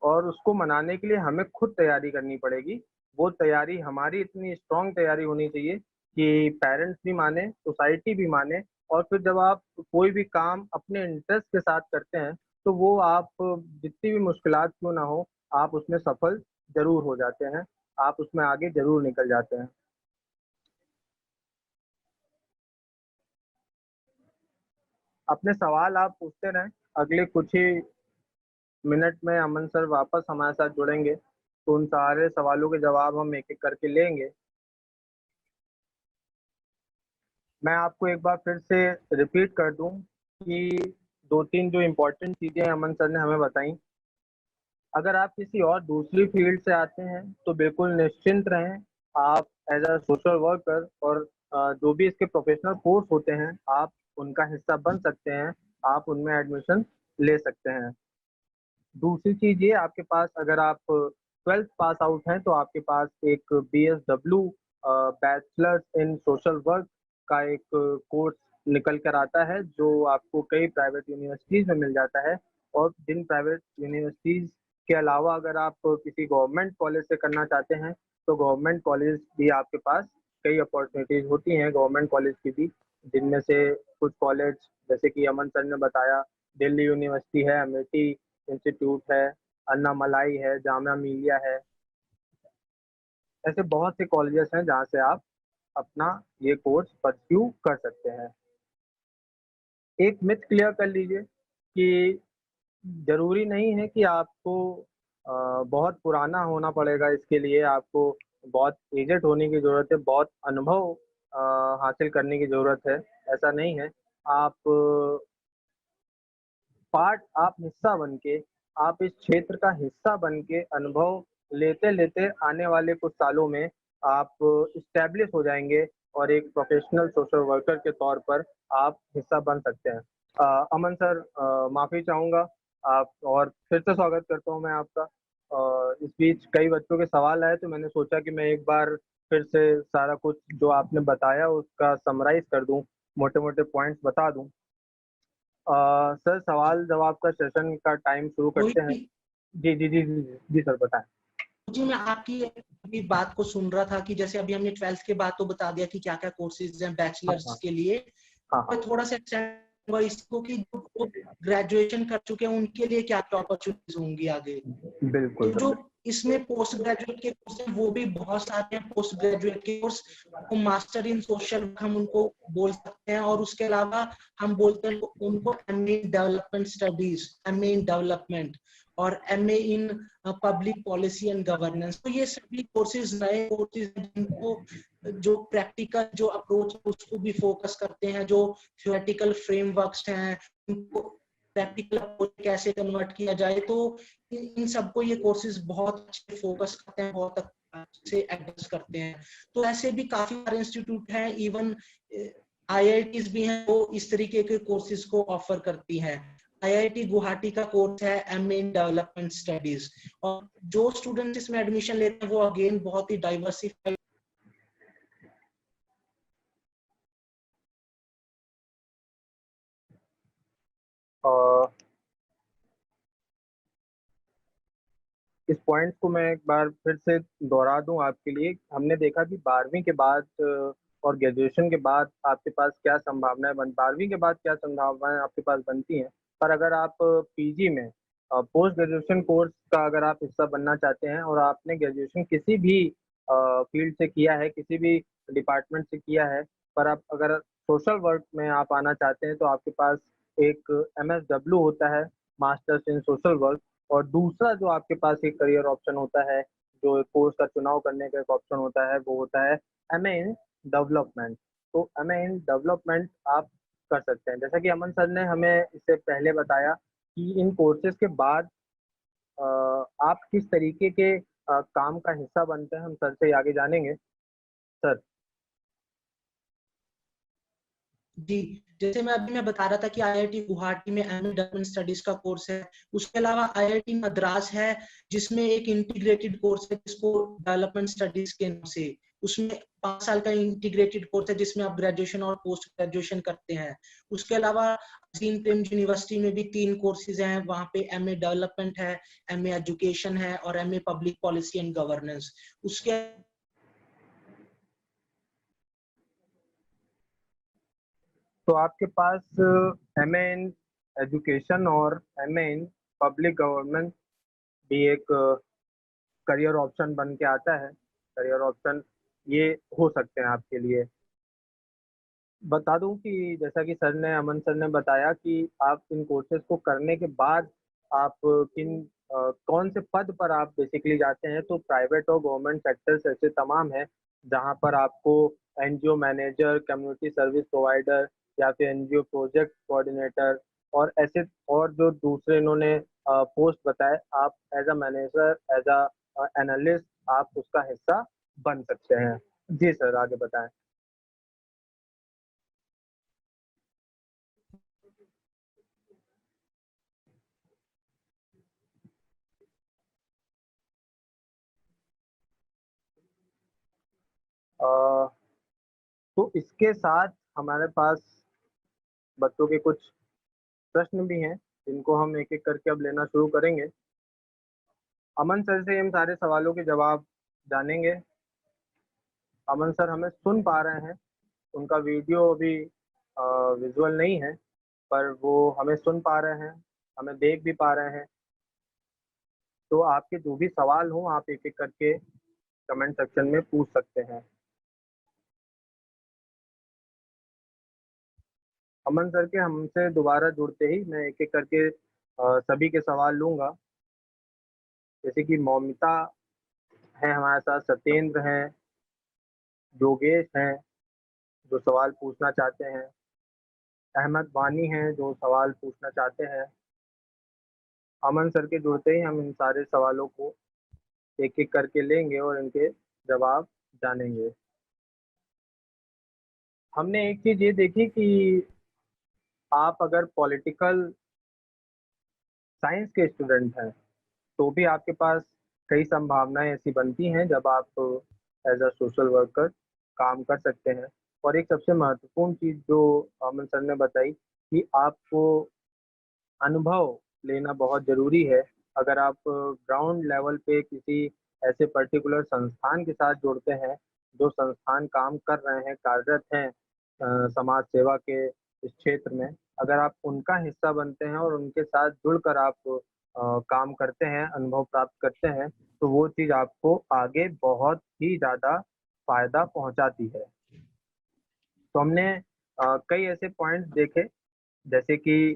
और उसको मनाने के लिए हमें खुद तैयारी करनी पड़ेगी। वो तैयारी हमारी इतनी स्ट्रॉन्ग तैयारी होनी चाहिए कि पेरेंट्स भी माने, सोसाइटी भी माने और फिर जब आप कोई भी काम अपने इंटरेस्ट के साथ करते हैं, तो वो आप जितनी भी मुश्किलात क्यों ना हो, आप उसमें सफल ज़रूर हो जाते हैं। आप उसमें आगे ज़रूर निकल जाते हैं। अपने सवाल आप पूछते रहें, अगले कुछ ही मिनट में अमन सर वापस हमारे साथ जुड़ेंगे, तो उन सारे सवालों के जवाब हम एक-एक करके लेंगे। मैं आपको एक बार फिर से रिपीट कर दूँ कि 2-3 जो इम्पोर्टेंट चीज़ें अमन सर ने हमें बताई। अगर आप किसी और दूसरी फ़ील्ड से आते हैं, तो बिल्कुल निश्चिंत रहें। आप एज़ अ सोशल वर्कर और जो भी इसके प्रोफ़ेशनल कोर्स होते हैं, आप उनका हिस्सा बन सकते हैं, आप उनमें एडमिशन ले सकते हैं। दूसरी चीज़ ये, आपके पास अगर आप 12th पास आउट हैं, तो आपके पास एक BSW bachelors in social work का एक कोर्स निकल कर आता है, जो आपको कई प्राइवेट यूनिवर्सिटीज़ में मिल जाता है और जिन प्राइवेट यूनिवर्सिटीज़ के अलावा अगर आप किसी गवर्नमेंट कॉलेज से करना चाहते हैं, तो गवर्नमेंट कॉलेज भी आपके पास कई अपॉर्च्युनिटीज़ होती हैं गवर्नमेंट कॉलेज की भी, जिनमें से कुछ कॉलेज जैसे कि अमन सर ने बताया, दिल्ली यूनिवर्सिटी है, अमेठी इंस्टीट्यूट है, अन्नामलाई है, जामिया मिलिया है। ऐसे बहुत से कॉलेजेस हैं जहाँ से आप अपना ये कोर्स परस्यू कर सकते हैं। एक मिथ क्लियर कर लीजिए कि ज़रूरी नहीं है कि आपको बहुत पुराना होना पड़ेगा इसके लिए, आपको बहुत एजेड होने की ज़रूरत है, बहुत अनुभव हासिल करने की ज़रूरत है, ऐसा नहीं है। आप आप हिस्सा बन के, आप इस क्षेत्र का हिस्सा बन के अनुभव लेते-लेते आने वाले कुछ सालों में आप एस्टेब्लिश हो जाएँगे और एक प्रोफ़ेशनल सोशल वर्कर के तौर पर आप हिस्सा बन सकते हैं। अमन सर, माफ़ी चाहूँगा आप और फिर से स्वागत करता हूँ मैं आपका। इस बीच कई बच्चों के सवाल आए तो मैंने सोचा कि मैं एक बार फिर से सारा कुछ जो आपने बताया उसका समराइज़ कर दूँ, मोटे-मोटे पॉइंट्स बता दूँ। सर सवाल जवाब का सेशन का टाइम शुरू करते हैं। रोहित जी जी जी जी जी सर बताएं। जी, मैं आपकी अभी बात को सुन रहा था कि जैसे अभी हमने 12th के बाद तो बता दिया कि क्या-क्या कोर्सेज हैं हाँ बैचलर्स हाँ के लिए। हाँ मैं हाँ थोड़ा सा एक्सटेंड करूंगा इसको कि जो ग्रेजुएशन कर चुके हैं उनके लिए क्या-क्या अपॉर्चुनिटीज होंगी आगे। बिल्कुल तो सर। जो इसमें पोस्ट ग्रेजुएट के कोर्स हैं वो भी बहुत सारे हैं पोस्ट ग्रेजुएट के कोर्स। वो मास्टर इन सोशल वर्क हम उनको बोल सकते हैं, और उसके अलावा हम बोलते हैं उनको MA in development studies, MA in development, और MA in public policy and governance. तो ये सभी कोर्सेज नए कोर्सेज हैं जिनको जो प्रैक्टिकल जो अप्रोच है उसको भी फोकस करते हैं, जो थ्योरेटिकल फ्रेमवर्क्स हैं उनको प्रैक्टिकल अप्रोच कैसे कन्वर्ट किया जाए। तो इन सबको ये कोर्सेज बहुत अच्छे फोकस करते हैं, बहुत अच्छे एड्रेस करते हैं। तो ऐसे भी काफी सारे इंस्टीट्यूट हैं, इवन आईआईटीज भी हैं वो इस तरीके के कोर्सेज को ऑफर करती हैं। आईआईटी गुवाहाटी का कोर्स है एमए इन डेवलपमेंट स्टडीज, और जो स्टूडेंट्स इसमें एडमिशन लेते हैं वो अगेन बहुत ही डाइवर्सिफाइड अ, इस पॉइंट को मैं एक बार फिर से दोहरा दूं आपके लिए। हमने देखा कि 12वीं के बाद और ग्रेजुएशन के बाद आपके पास क्या संभावनाएं बन 12वीं के बाद क्या संभावनाएं आपके पास बनती हैं। पर अगर आप पीजी में पोस्ट ग्रेजुएशन कोर्स का अगर आप हिस्सा बनना चाहते हैं और आपने ग्रेजुएशन किसी भी फील्ड से किया है, किसी भी डिपार्टमेंट से किया है, पर आप अगर सोशल वर्क में आप आना चाहते हैं तो आपके पास एक एमएसडब्ल्यू होता है, मास्टर्स इन सोशल वर्क। और दूसरा जो आपके पास एक करियर ऑप्शन होता है, जो एक कोर्स का चुनाव करने का एक ऑप्शन होता है, वो होता है एमए इन डेवलपमेंट। तो एमए इन डेवलपमेंट आप कर सकते हैं। जैसा कि अमन सर ने हमें इससे पहले बताया कि इन कोर्सेज के बाद अ, आप किस तरीके के काम का हिस्सा बनते हैं, हम सर से आगे जानेंगे। सर। जी, जैसे मैं बता रहा था कि आईआईटी गुवाहाटी में एमए डेवलपमेंट स्टडीज का कोर्स है। उसके अलावा आईआईटी मद्रास है जिसमें एक इंटीग्रेटेड कोर्स है जिसको डेवलपमेंट स्टडीज के नाम से, उसमें 5 साल का इंटीग्रेटेड कोर्स है जिसमें आप ग्रेजुएशन और पोस्ट ग्रेजुएशन करते हैं। उसके अलावा अजीम प्रेमजी यूनिवर्सिटी में भी 3 कोर्सेज हैं, वहाँ पे एमए डेवलपमेंट है, एमए एजुकेशन है, और MA public policy and governance. उसके तो आपके पास एमए इन एजुकेशन और एमए इन पब्लिक गवर्नमेंट भी एक करियर ऑप्शन बन के आता है। करियर ऑप्शन ये हो सकते हैं आपके लिए। बता दूं कि जैसा कि सर ने अमन सर ने बताया कि आप इन कोर्सेज को करने के बाद आप कौन से पद पर आप बेसिकली जाते हैं। तो प्राइवेट और गवर्नमेंट सेक्टर्स ऐसे तमाम हैं जहां पर आपको NGO manager, community service provider, या फिर एनजीओ प्रोजेक्ट कोऑर्डिनेटर, और ऐसे और जो दूसरे इन्होंने पोस्ट बताए, आप as a manager, as a analyst आप उसका हिस्सा बन सकते हैं। जी सर आगे बताएं। अ, तो इसके साथ हमारे पास बच्चों के कुछ प्रश्न भी हैं जिनको हम एक एक करके अब लेना शुरू करेंगे। अमन सर से हम सारे सवालों के जवाब जानेंगे। अमन सर हमें सुन पा रहे हैं, उनका वीडियो अभी विजुअल नहीं है, पर वो हमें सुन पा रहे हैं, हमें देख भी पा रहे हैं। तो आपके जो भी सवाल हों आप एक एक करके कमेंट सेक्शन में पूछ सकते हैं। अमन सर के हमसे दोबारा जुड़ते ही मैं एक एक करके सभी के सवाल लूंगा। जैसे कि मौमिता हैं हमारे साथ, सत्येंद्र हैं, योगेश हैं जो सवाल पूछना चाहते हैं, अहमद वानी हैं जो सवाल पूछना चाहते हैं। अमन सर के जुड़ते ही हम इन सारे सवालों को एक एक करके लेंगे और इनके जवाब जानेंगे। हमने एक चीज ये देखी कि आप अगर पॉलिटिकल साइंस के स्टूडेंट हैं तो भी आपके पास कई संभावनाएं ऐसी बनती हैं जब आप एज अ सोशल वर्कर काम कर सकते हैं। और एक सबसे महत्वपूर्ण चीज़ जो अमन सर ने बताई कि आपको अनुभव लेना बहुत ज़रूरी है। अगर आप ग्राउंड लेवल पे किसी ऐसे पर्टिकुलर संस्थान के साथ जुड़ते हैं, जो संस्थान काम कर रहे हैं, कार्यरत हैं समाज सेवा के इस क्षेत्र में, अगर आप उनका हिस्सा बनते हैं और उनके साथ जुड़कर आप काम करते हैं, अनुभव प्राप्त करते हैं, तो वो चीज़ आपको आगे बहुत ही ज़्यादा फ़ायदा पहुँचाती है। तो हमने कई ऐसे पॉइंट्स देखे, जैसे कि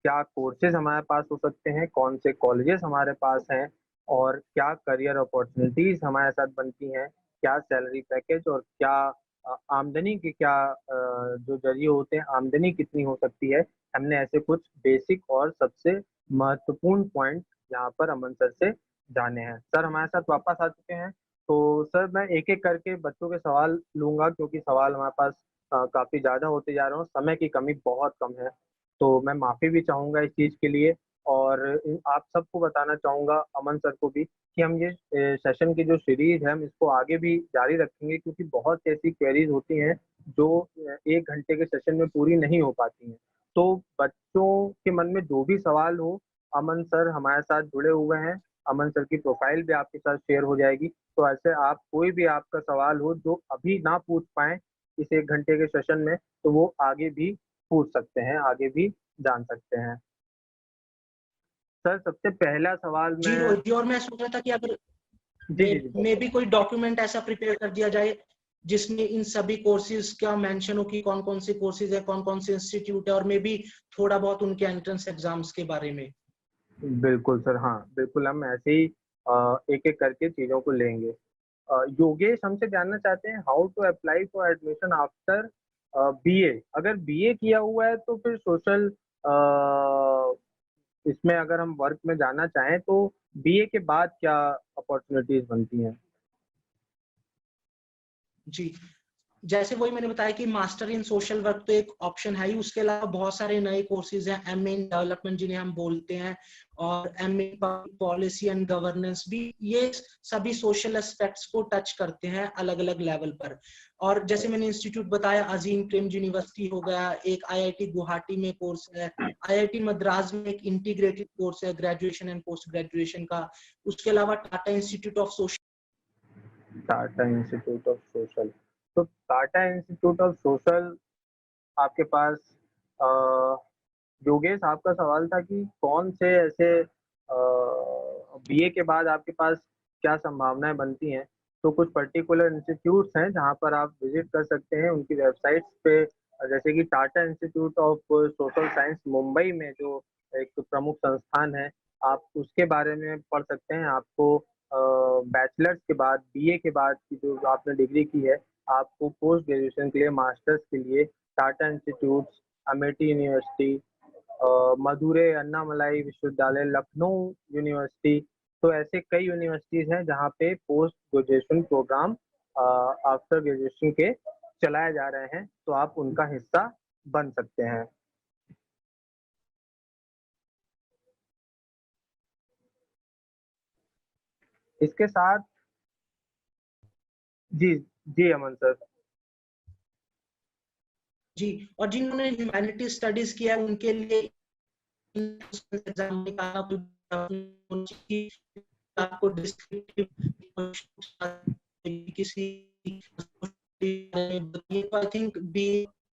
क्या कोर्सेज़ हमारे पास हो सकते हैं, कौन से कॉलेजेस हमारे पास हैं और क्या करियर अपॉर्च्युनिटीज़ हमारे साथ बनती हैं, क्या सैलरी पैकेज और क्या आमदनी के क्या जो ज़रिए होते हैं, आमदनी कितनी हो सकती है। हमने ऐसे कुछ बेसिक और सबसे महत्वपूर्ण पॉइंट यहाँ पर अमन सर से जाने हैं। सर हमारे साथ वापस आ चुके हैं, तो सर मैं एक-एक करके बच्चों के सवाल लूँगा क्योंकि सवाल हमारे पास काफ़ी ज़्यादा होते जा रहे हैं और समय की कमी बहुत कम है। तो मैं माफ़ी भी चाहूँगा इस चीज़ के लिए और आप सबको बताना चाहूँगा, अमन सर को भी, कि हम ये सेशन की जो सीरीज़ है, हम इसको आगे भी जारी रखेंगे क्योंकि बहुत सी ऐसी क्वेरीज़ होती हैं, जो 1 घंटे के सेशन में पूरी नहीं हो पाती हैं। तो बच्चों के मन में जो भी सवाल हो, अमन सर हमारे साथ जुड़े हुए हैं, अमन सर की प्रोफ़ाइल भी आपके साथ शेयर हो जाएगी। तो ऐसे आप कोई भी आपका सवाल हो, जो अभी ना पूछ पाएँ इस 1 घंटे के सेशन में, तो वो आगे भी पूछ सकते हैं, आगे भी जान सकते हैं। सर सबसे पहला सवाल जी मैं रोहित जी, और मैं सोच रहा था कि अगर जी, जी, जी, मे बताइए। भी कोई डॉक्यूमेंट ऐसा प्रिपेयर कर दिया जाए जिसमें इन सभी कोर्सेज का मेंशन हो कि कौन कौन से कोर्सेज है, कौन कौन से इंस्टीट्यूट है, और मे भी थोड़ा बहुत उनके एंट्रेंस एग्जाम्स के बारे में। बिल्कुल सर, हाँ, बिल्कुल हम ऐसे ही एक-एक करके चीज़ों को लेंगे। योगेश हमसे जानना चाहते हैं how to apply for admission after BA. अगर बीए किया हुआ है तो फिर सोशल इसमें अगर हम वर्क में जाना चाहें तो बीए के बाद क्या अपॉर्च्युनिटीज़ बनती हैं? जी, जैसे वही मैंने बताया कि मास्टर इन सोशल वर्क तो एक ऑप्शन है ही, उसके अलावा बहुत सारे नए कोर्सेज हैं, एमए इन डेवलपमेंट जिन्हें हम बोलते हैं, और MA in public policy and governance भी। ये सभी सोशल एस्पेक्ट्स को टच करते हैं अलग अलग लेवल पर। और जैसे मैंने इंस्टीट्यूट बताया, अजीम प्रेम यूनिवर्सिटी हो गया, एक आईआईटी गुवाहाटी में कोर्स है, आईआईटी मद्रास में एक इंटीग्रेटेड कोर्स है ग्रेजुएशन एंड पोस्ट ग्रेजुएशन का, उसके अलावा Tata institute of social. Tata institute of social. तो टाटा इंस्टीट्यूट ऑफ सोशल आपके पास अ, योगेश आपका सवाल था कि कौन से ऐसे बीए के बाद आपके पास क्या संभावनाएँ बनती हैं? तो कुछ पर्टिकुलर इंस्टीट्यूट्स हैं जहाँ पर आप विज़िट कर सकते हैं उनकी वेबसाइट्स पे जैसे कि Tata institute of social science Mumbai में जो एक प्रमुख संस्थान है, आप उसके बारे में पढ़ सकते हैं। आपको बैचलर्स के बाद बीए के बाद की जो आपने डिग्री की है, आपको पोस्ट ग्रेजुएशन के लिए मास्टर्स के लिए टाटा इंस्टीट्यूट्स, अमेठी यूनिवर्सिटी मदुरै अन्नामलाई विश्वविद्यालय, लखनऊ यूनिवर्सिटी, तो ऐसे कई यूनिवर्सिटीज़ हैं जहाँ पे post graduation programme after graduation के चलाए जा रहे हैं, तो आप उनका हिस्सा बन सकते हैं। इसके साथ जी, जी अमन सर। जी, और जिन्होंने ह्यूमैनिटी स्टडीज किया है उनके लिए एग्जाम निकालना कोई आपको डिस्क्रिप्टिव किसी आई थिंक बी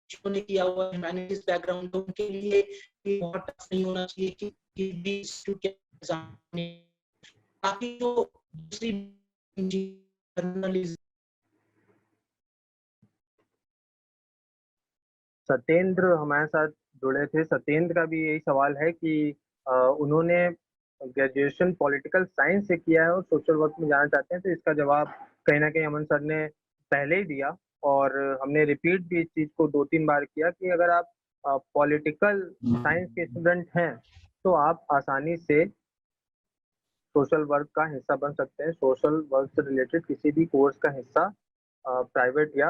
जिन्होंने किया हुआ ह्यूमैनिटीज बैकग्राउंड, तो उनके लिए ये बहुत टफ नहीं होना चाहिए कि बी इंस्टीट्यूट के एग्जाम में बाकी जो दूसरी जर्नलिज्म। सत्येंद्र हमारे साथ जुड़े थे, सत्येंद्र का भी यही सवाल है कि उन्होंने ग्रेजुएशन पॉलिटिकल साइंस से किया है और सोशल वर्क में जाना चाहते हैं, तो इसका जवाब कहीं न कहीं अमन सर ने पहले ही दिया और हमने रिपीट भी इस चीज़ को 2-3 बार किया कि अगर आप पॉलिटिकल साइंस के स्टूडेंट हैं, तो आप आसानी से सोशल वर्क का हिस्सा बन सकते हैं। सोशल वर्क से रिलेटेड किसी भी कोर्स का हिस्सा प्राइवेट या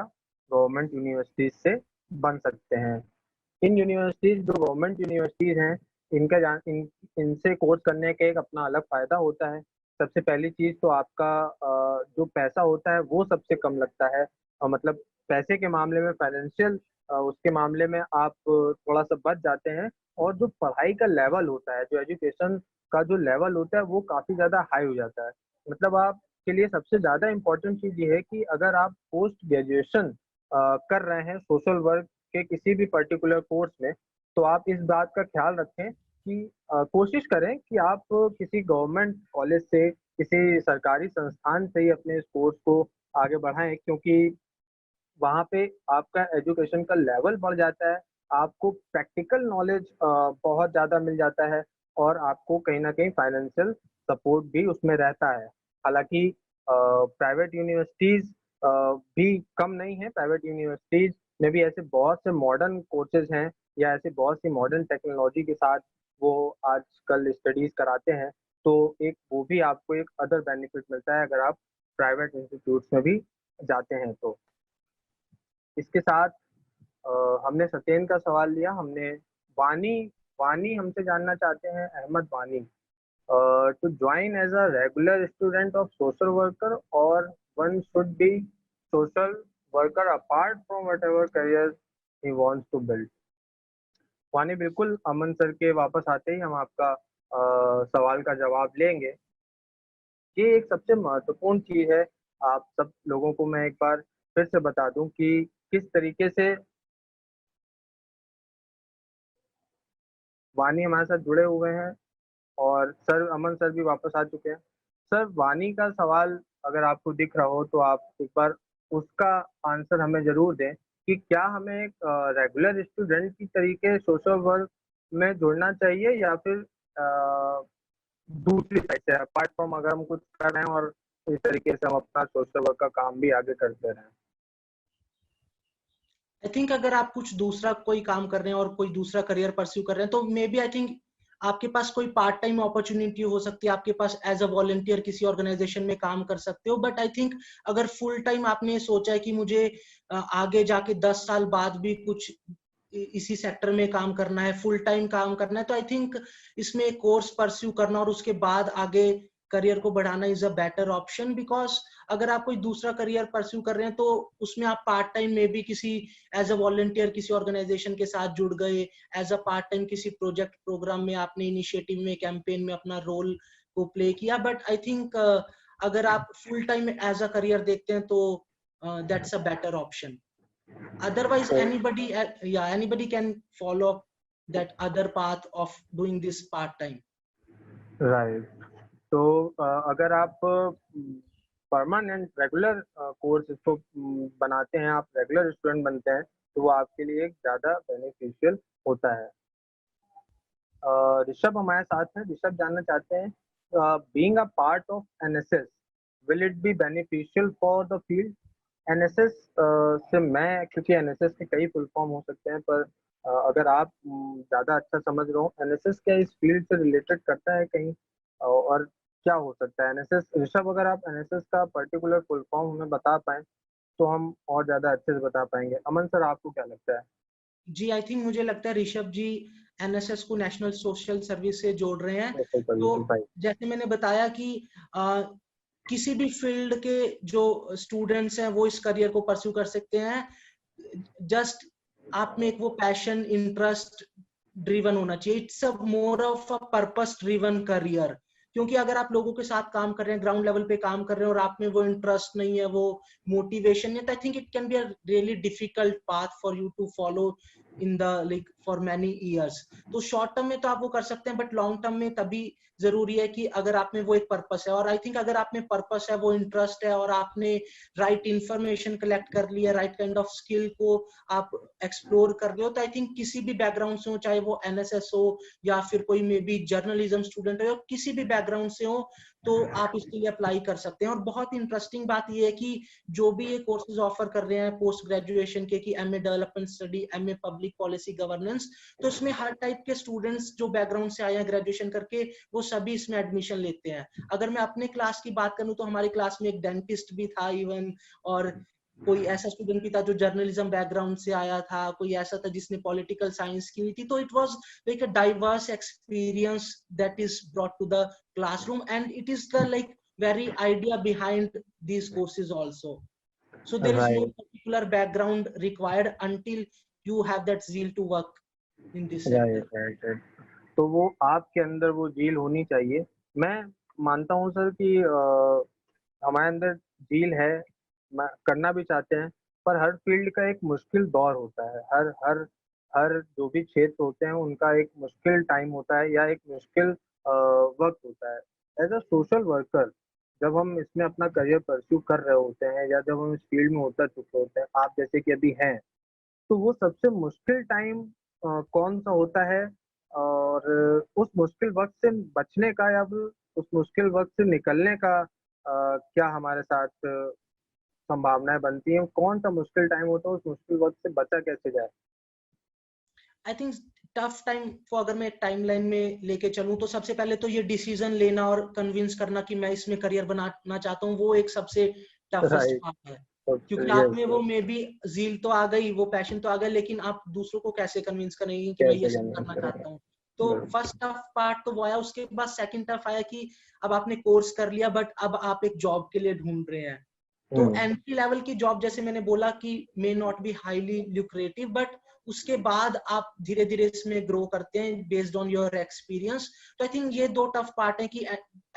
गवर्नमेंट यूनिवर्सिटीज़ से बन सकते हैं। इन यूनिवर्सिटीज़ जो गवर्नमेंट यूनिवर्सिटीज़ हैं, इनसे कोर्स करने का एक अपना अलग फ़ायदा होता है। सबसे पहली चीज़ तो आपका जो पैसा होता है वो सबसे कम लगता है मतलब पैसे के मामले में, फाइनेंशियल उसके मामले में आप थोड़ा सा बच जाते हैं। और जो पढ़ाई का लेवल होता है, जो एजुकेशन का जो लेवल होता है, वो काफ़ी ज़्यादा हाई हो जाता है। मतलब आपके लिए सबसे ज़्यादा इम्पोर्टेंट चीज़ ये है कि अगर आप पोस्ट ग्रेजुएशन कर रहे हैं सोशल वर्क के किसी भी पर्टिकुलर कोर्स में, तो आप इस बात का ख्याल रखें कि कोशिश करें कि आप किसी गवर्नमेंट कॉलेज से, किसी सरकारी संस्थान से ही अपने इस कोर्स को आगे बढ़ाएँ, क्योंकि वहाँ पे आपका एजुकेशन का लेवल बढ़ जाता है, आपको प्रैक्टिकल नॉलेज बहुत ज़्यादा मिल जाता है और आपको कहीं न कहीं फाइनेंशियल सपोर्ट भी उसमें रहता है। हालाँकि प्राइवेट यूनिवर्सिटीज़ भी कम नहीं है, प्राइवेट यूनिवर्सिटीज़ में भी ऐसे बहुत से मॉडर्न कोर्सेज़ हैं या ऐसी बहुत सी मॉडर्न टेक्नोलॉजी के साथ वो आजकल स्टडीज़ कराते हैं, तो एक वो भी आपको एक अदर बेनिफिट मिलता है अगर आप प्राइवेट इंस्टीट्यूट्स में भी जाते हैं तो। इसके साथ हमने सत्येन का सवाल लिया, हमने वानी वानी हमसे जानना चाहते हैं, Ahmad Wani, to join as a regular student of social worker और one should be social worker apart from whatever career he wants to build. Wani, बिल्कुल अमन सर के वापस आते ही हम आपका सवाल का जवाब लेंगे। ये एक सबसे महत्वपूर्ण चीज़ है, आप सब लोगों को मैं एक बार फिर से बता दूँ कि किस तरीके से वानी हमारे साथ जुड़े हुए हैं और सर अमन सर भी वापस आ चुके हैं। सर, वानी का सवाल अगर आपको दिख रहा हो तो आप एक बार उसका आंसर हमें ज़रूर दें कि क्या हमें एक रेगुलर स्टूडेंट की तरीके सोशल वर्क में जुड़ना चाहिए या फिर दूसरी साइड से अपार्ट फ्रॉम अगर हम कुछ कर रहे हैं और इस तरीके से हम अपना सोशल वर्क का काम भी आगे करते रहें? आई थिंक अगर आप कुछ दूसरा कोई काम कर रहे हैं और कोई दूसरा करियर परस्यू कर रहे हैं तो मे बी आई थिंक आपके पास कोई पार्ट टाइम अपॉर्चुनिटी हो सकती है, आपके पास एज अ वॉलंटियर किसी ऑर्गेनाइजेशन में काम कर सकते हो। बट आई थिंक अगर फुल टाइम आपने सोचा है कि मुझे आगे जाके 10 साल बाद भी कुछ इसी सेक्टर में काम करना है, फुल टाइम काम करना है, तो आई थिंक इसमें कोर्स परस्यू करना और उसके बाद आगे करियर को बढ़ाना is a better option. Because अगर आप कोई दूसरा करियर परस्यू कर रहे हैं तो उसमें आप पार्ट टाइम में भी किसी एज अ वॉलंटियर किसी ऑर्गेनाइजेशन के साथ जुड़ गए, एज अ पार्ट टाइम किसी प्रोजेक्ट प्रोग्राम में आपने इनिशिएटिव में कैंपेन में अपना रोल को प्ले किया। बट आई थिंक अगर आप full time as a career देखते हैं तो that's a better option. Otherwise तो anybody can follow that other path of doing this part time. Right. तो अगर आप परमानेंट रेगुलर कोर्स इसको बनाते हैं, आप रेगुलर स्टूडेंट बनते हैं, तो वो आपके लिए एक ज़्यादा बेनिफिशियल होता है। ऋषभ हमारे साथ हैं, ऋषभ जानना चाहते हैं, being a part of NSS, will it be beneficial for the field? NSS से मैं, क्योंकि एनएसएस के कई फुल फॉर्म हो सकते हैं, पर अगर आप ज़्यादा अच्छा समझ रहे हो, एनएसएस क्या इस फील्ड से रिलेटेड करता है कहीं? और क्या हो सकता है एनएसएस? ऋषभ, अगर आप एनएसएस का पर्टिकुलर फुल फॉर्म हमें बता पाएँ, तो हम और ज़्यादा अच्छे से बता पाएँगे। अमन सर, आपको क्या लगता है? जी आई थिंक मुझे लगता है ऋषभ जी एनएसएस को नेशनल सोशल सर्विस से जोड़ रहे हैं। सोशल तो सर्विसेज, राइट। जैसे मैंने बताया कि किसी भी फील्ड के जो स्टूडेंट्स हैं वो इस करियर को परस्यू कर सकते हैं। जस्ट आप में एक वो पैशन इंटरेस्ट ड्रिवन होना चाहिए। It's a more of a purpose driven career. क्योंकि अगर आप लोगों के साथ काम कर रहे हैं, ग्राउंड लेवल पे काम कर रहे हैं और आप में वो इंटरेस्ट नहीं है, वो मोटिवेशन नहीं है, तो I think it can be a really difficult path for you to follow in the like for many years. तो शॉर्ट टर्म में तो आप वो कर सकते हैं, बट लॉन्ग टर्म में तभी जरूरी है कि अगर आप में वो एक पर्पस है। और आई थिंक अगर आप में पर्पस है, वो इंटरेस्ट है और आपने राइट इंफॉर्मेशन कलेक्ट कर लिया, राइट काइंड ऑफ स्किल को आप एक्सप्लोर कर रहे हो, तो आई थिंक किसी भी बैकग्राउंड से हो, चाहे वो एनएसएस हो या फिर कोई मे बी जर्नलिज्म स्टूडेंट हो या किसी भी बैकग्राउंड से हो, तो आप इसके लिए अप्लाई कर सकते हैं। और बहुत इंटरेस्टिंग बात यह है कि जो भी ये कोर्सेज ऑफर कर रहे हैं पोस्ट ग्रेजुएशन के, कि MA development study, MA public policy governance, तो इसमें हर टाइप के स्टूडेंट्स जो बैकग्राउंड से आए हैं ग्रेजुएशन करके, वो सभी इसमें एडमिशन लेते हैं। अगर मैं अपने क्लास की बात करूं तो हमारी क्लास में एक डेंटिस्ट भी था इवन, और कोई ऐसा स्टूडेंट भी था जो जर्नलिज्म बैकग्राउंड से आया था, कोई ऐसा था जिसने पॉलिटिकल साइंस की हुई थी। तो it was like a diverse experience that is brought to the classroom, and it is the like very idea behind these courses also. So there is no right particular background required until you have that zeal to work in this sector. Right right right. तो वो आपके अंदर वो झील होनी चाहिए। मैं मानता हूँ सर कि हमारे अंदर झील है, करना भी चाहते हैं, पर हर फील्ड का एक मुश्किल दौर होता है। हर हर हर जो भी क्षेत्र होते हैं उनका एक मुश्किल टाइम होता है या एक मुश्किल वक्त होता है। एज अ सोशल वर्कर जब हम इसमें अपना करियर परस्यू कर रहे होते हैं या जब हम इस फील्ड में उतर चुके होते हैं, आप जैसे कि अभी हैं, तो वो सबसे मुश्किल टाइम कौन-सा होता है? और उस मुश्किल वक़्त से बचने का या फिर उस मुश्किल वक़्त से निकलने का क्या हमारे साथ संभावनाएँ बनती हैं? कौन-सा मुश्किल टाइम होता है, उस मुश्किल वक़्त से बचा कैसे जाए? आई थिंक टफ टाइम को अगर मैं टाइमलाइन में लेके चलूं तो सबसे पहले तो ये डिसीजन लेना और कन्विंस करना कि मैं इसमें करियर बनाना चाहता हूँ, वो एक सबसे टफेस्ट राइट, पार्ट है। ओके, क्योंकि आप यस, में वो यस, मे बी ज़ील तो आ गई, वो पैशन तो आ गया, लेकिन आप दूसरों को कैसे कन्विंस करेंगे कि मैं ये कैसे सब कन्विंस करना करेंगे? चाहता हूँ। तो बिल्कुल, फर्स्ट टफ पार्ट तो वो आया, उसके बाद सेकंड टफ आया कि अब आपने कोर्स कर लिया बट अब आप एक जॉब के लिए ढूंढ रहे हैं। तो हुँ, एंट्री लेवल की जॉब, जैसे मैंने बोला कि may not be highly lucrative, but उसके बाद आप धीरे धीरे इसमें ग्रो करते हैं बेस्ड ऑन योर एक्सपीरियंस। तो आई थिंक ये दो टफ पार्ट है कि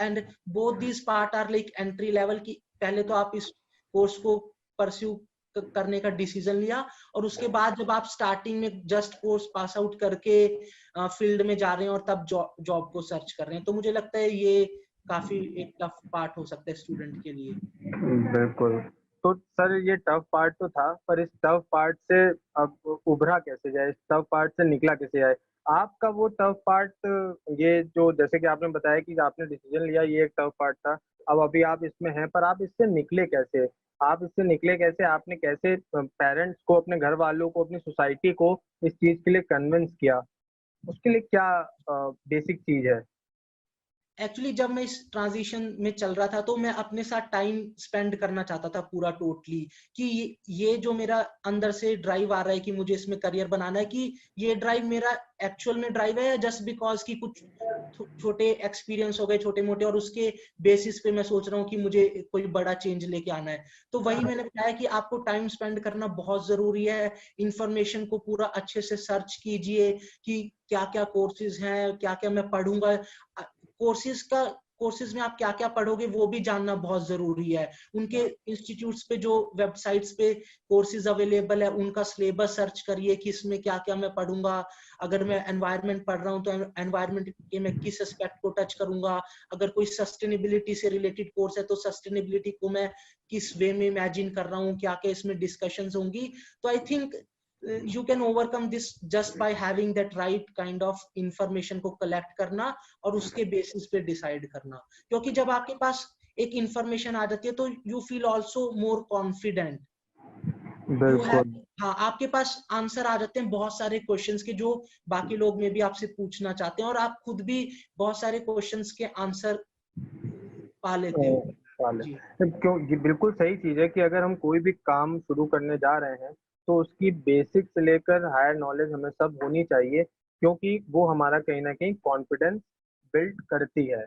and both these part are like entry level की पहले तो आप इस कोर्स को परस्यू करने का डिसीजन लिया, और उसके बाद जब आप स्टार्टिंग में जस्ट कोर्स पास आउट करके फील्ड में जा रहे हैं और तब जॉब को सर्च कर रहे हैं, तो मुझे लगता है ये काफी एक टफ पार्ट हो सकता है स्टूडेंट के लिए। बिल्कुल। तो सर ये टफ पार्ट तो था, पर इस टफ पार्ट से अब उभरा कैसे जाए? इस टफ पार्ट से निकला कैसे जाए? आपका वो टफ पार्ट, ये जो जैसे कि आपने बताया कि आपने डिसीज़न लिया, ये एक टफ पार्ट था। अब अभी आप इसमें हैं, पर आप इससे निकले कैसे? आप इससे निकले कैसे? आपने कैसे पेरेंट्स को, अपने घरवालों को, अपनी सोसाइटी को इस चीज़ के लिए कन्विंस किया? उसके लिए क्या बेसिक चीज़ है? एक्चुअली जब मैं इस ट्रांजिशन में चल रहा था तो मैं अपने साथ टाइम स्पेंड करना चाहता था पूरा टोटली, कि ये जो मेरा अंदर से ड्राइव आ रहा है कि मुझे इसमें करियर बनाना है, कि ये ड्राइव मेरा एक्चुअल में ड्राइव है या जस्ट बिकॉज कि कुछ छोटे एक्सपीरियंस हो गए छोटे मोटे और उसके बेसिस पे मैं सोच रहा हूँ कि मुझे कोई बड़ा चेंज लेके आना है। तो वही मैंने बताया कि आपको टाइम स्पेंड करना बहुत जरूरी है। इंफॉर्मेशन को पूरा अच्छे से सर्च कीजिए कि क्या क्या कोर्सेज हैं, क्या क्या मैं पढ़ूंगा। कोर्सेज में आप क्या क्या पढ़ोगे वो भी जानना बहुत जरूरी है। उनके इंस्टीट्यूट्स पे जो वेबसाइट्स पे कोर्सेज अवेलेबल है उनका सिलेबस सर्च करिए कि इसमें क्या क्या मैं पढ़ूंगा। अगर मैं एनवायरनमेंट पढ़ रहा हूँ तो एनवायरनमेंट के मैं किस एस्पेक्ट को टच करूंगा। अगर कोई सस्टेनेबिलिटी से रिलेटेड कोर्स है तो सस्टेनेबिलिटी को मैं किस वे में इमेजिन कर रहा हूँ, क्या क्या इसमें डिस्कशंस होंगी। तो I think you can overcome this just by having that right kind of information को collect करना और उसके बेसिस पे डिसाइड करना। क्योंकि जब आपके पास एक इंफॉर्मेशन आ जाती है तो you feel also more confident. You have, बिल्कुल। हाँ, आपके पास आंसर आ जाते हैं बहुत सारे क्वेश्चंस के जो बाकी लोग में भी आपसे पूछना चाहते हैं, और आप खुद भी बहुत सारे क्वेश्चंस के आंसर पा लेते हो। वाले जी क्यों, ये बिल्कुल सही चीज़ है कि अगर हम कोई भी काम शुरू करने जा रहे हैं, तो उसकी बेसिक से लेकर हायर नॉलेज हमें सब होनी चाहिए, क्योंकि वो हमारा कहीं न कहीं कॉन्फिडेंस बिल्ड करती है।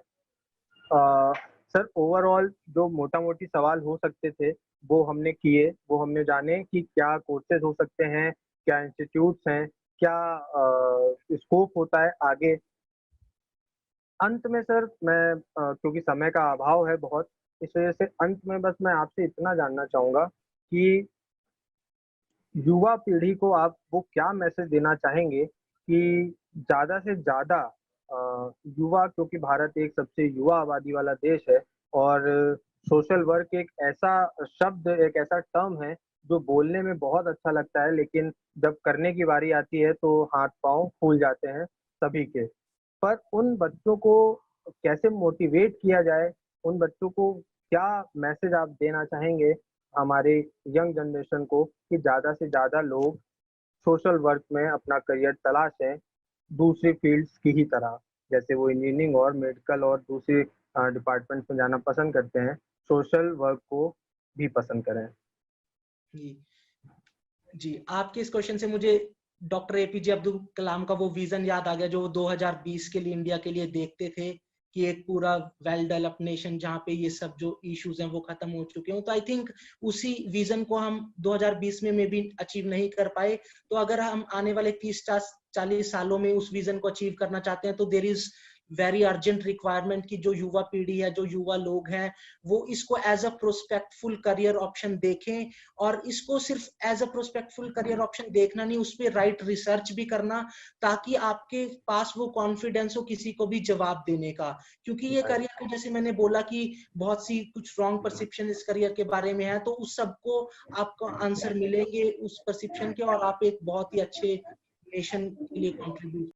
सर ओवरऑल जो मोटा-मोटी सवाल हो सकते थे, वो हमने किए, वो हमने जाने कि क्या कोर्सेज़ हो सकते हैं, क्या इंस्टीट्यूट्स हैं, क्या स्कोप होता है आगे। अंत में सर मैं क्योंकि समय का अभाव है बहुत, इस वजह से अंत में बस मैं आपसे इतना जानना चाहूँगा कि युवा पीढ़ी को आप वो क्या मैसेज देना चाहेंगे कि ज़्यादा से ज़्यादा युवा, क्योंकि भारत एक सबसे युवा आबादी वाला देश है और सोशल वर्क एक ऐसा शब्द, एक ऐसा टर्म है जो बोलने में बहुत अच्छा लगता है, लेकिन जब करने की बारी आती है तो हाथ-पाँव फूल जाते हैं सभी के। पर उन बच्चों को कैसे मोटिवेट किया जाए? उन बच्चों को क्या मैसेज आप देना चाहेंगे हमारे यंग जनरेशन को कि ज़्यादा से ज़्यादा लोग सोशल वर्क में अपना करियर तलाशें, दूसरी फ़ील्ड्स की ही तरह? जैसे वो इंजीनियरिंग और मेडिकल और दूसरे डिपार्टमेंट्स में जाना पसंद करते हैं, सोशल वर्क को भी पसंद करें। जी जी, आपके इस क्वेश्चन से मुझे डॉक्टर एपीजे अब्दुल कलाम का वो विजन याद आ गया जो 2020 के लिए इंडिया के लिए देखते थे कि एक पूरा वेल डेवलप्ड नेशन जहाँ पे ये सब जो इश्यूज हैं वो खत्म हो चुके हो। तो आई थिंक उसी विजन को हम 2020 में भी अचीव नहीं कर पाए। तो अगर हम आने वाले 30-40 सालों में उस विजन को अचीव करना चाहते हैं तो there is very urgent requirement की जो युवा पीढ़ी है, जो युवा लोग हैं, वो इसको एज अ प्रोस्पेक्टफुल करियर ऑप्शन देखें। और इसको सिर्फ एज अ प्रोस्पेक्टफुल करियर ऑप्शन देखना नहीं, उस पर राइट रिसर्च भी करना, ताकि आपके पास वो कॉन्फिडेंस हो किसी को भी जवाब देने का। क्योंकि ये करियर को, जैसे मैंने बोला कि बहुत सी कुछ रॉन्ग परसेप्शन इस करियर के बारे में है, तो उस सबको आपको आंसर मिलेंगे उस परसेप्शन के, और आप एक बहुत ही अच्छे नेशन के लिए कंट्रीब्यूट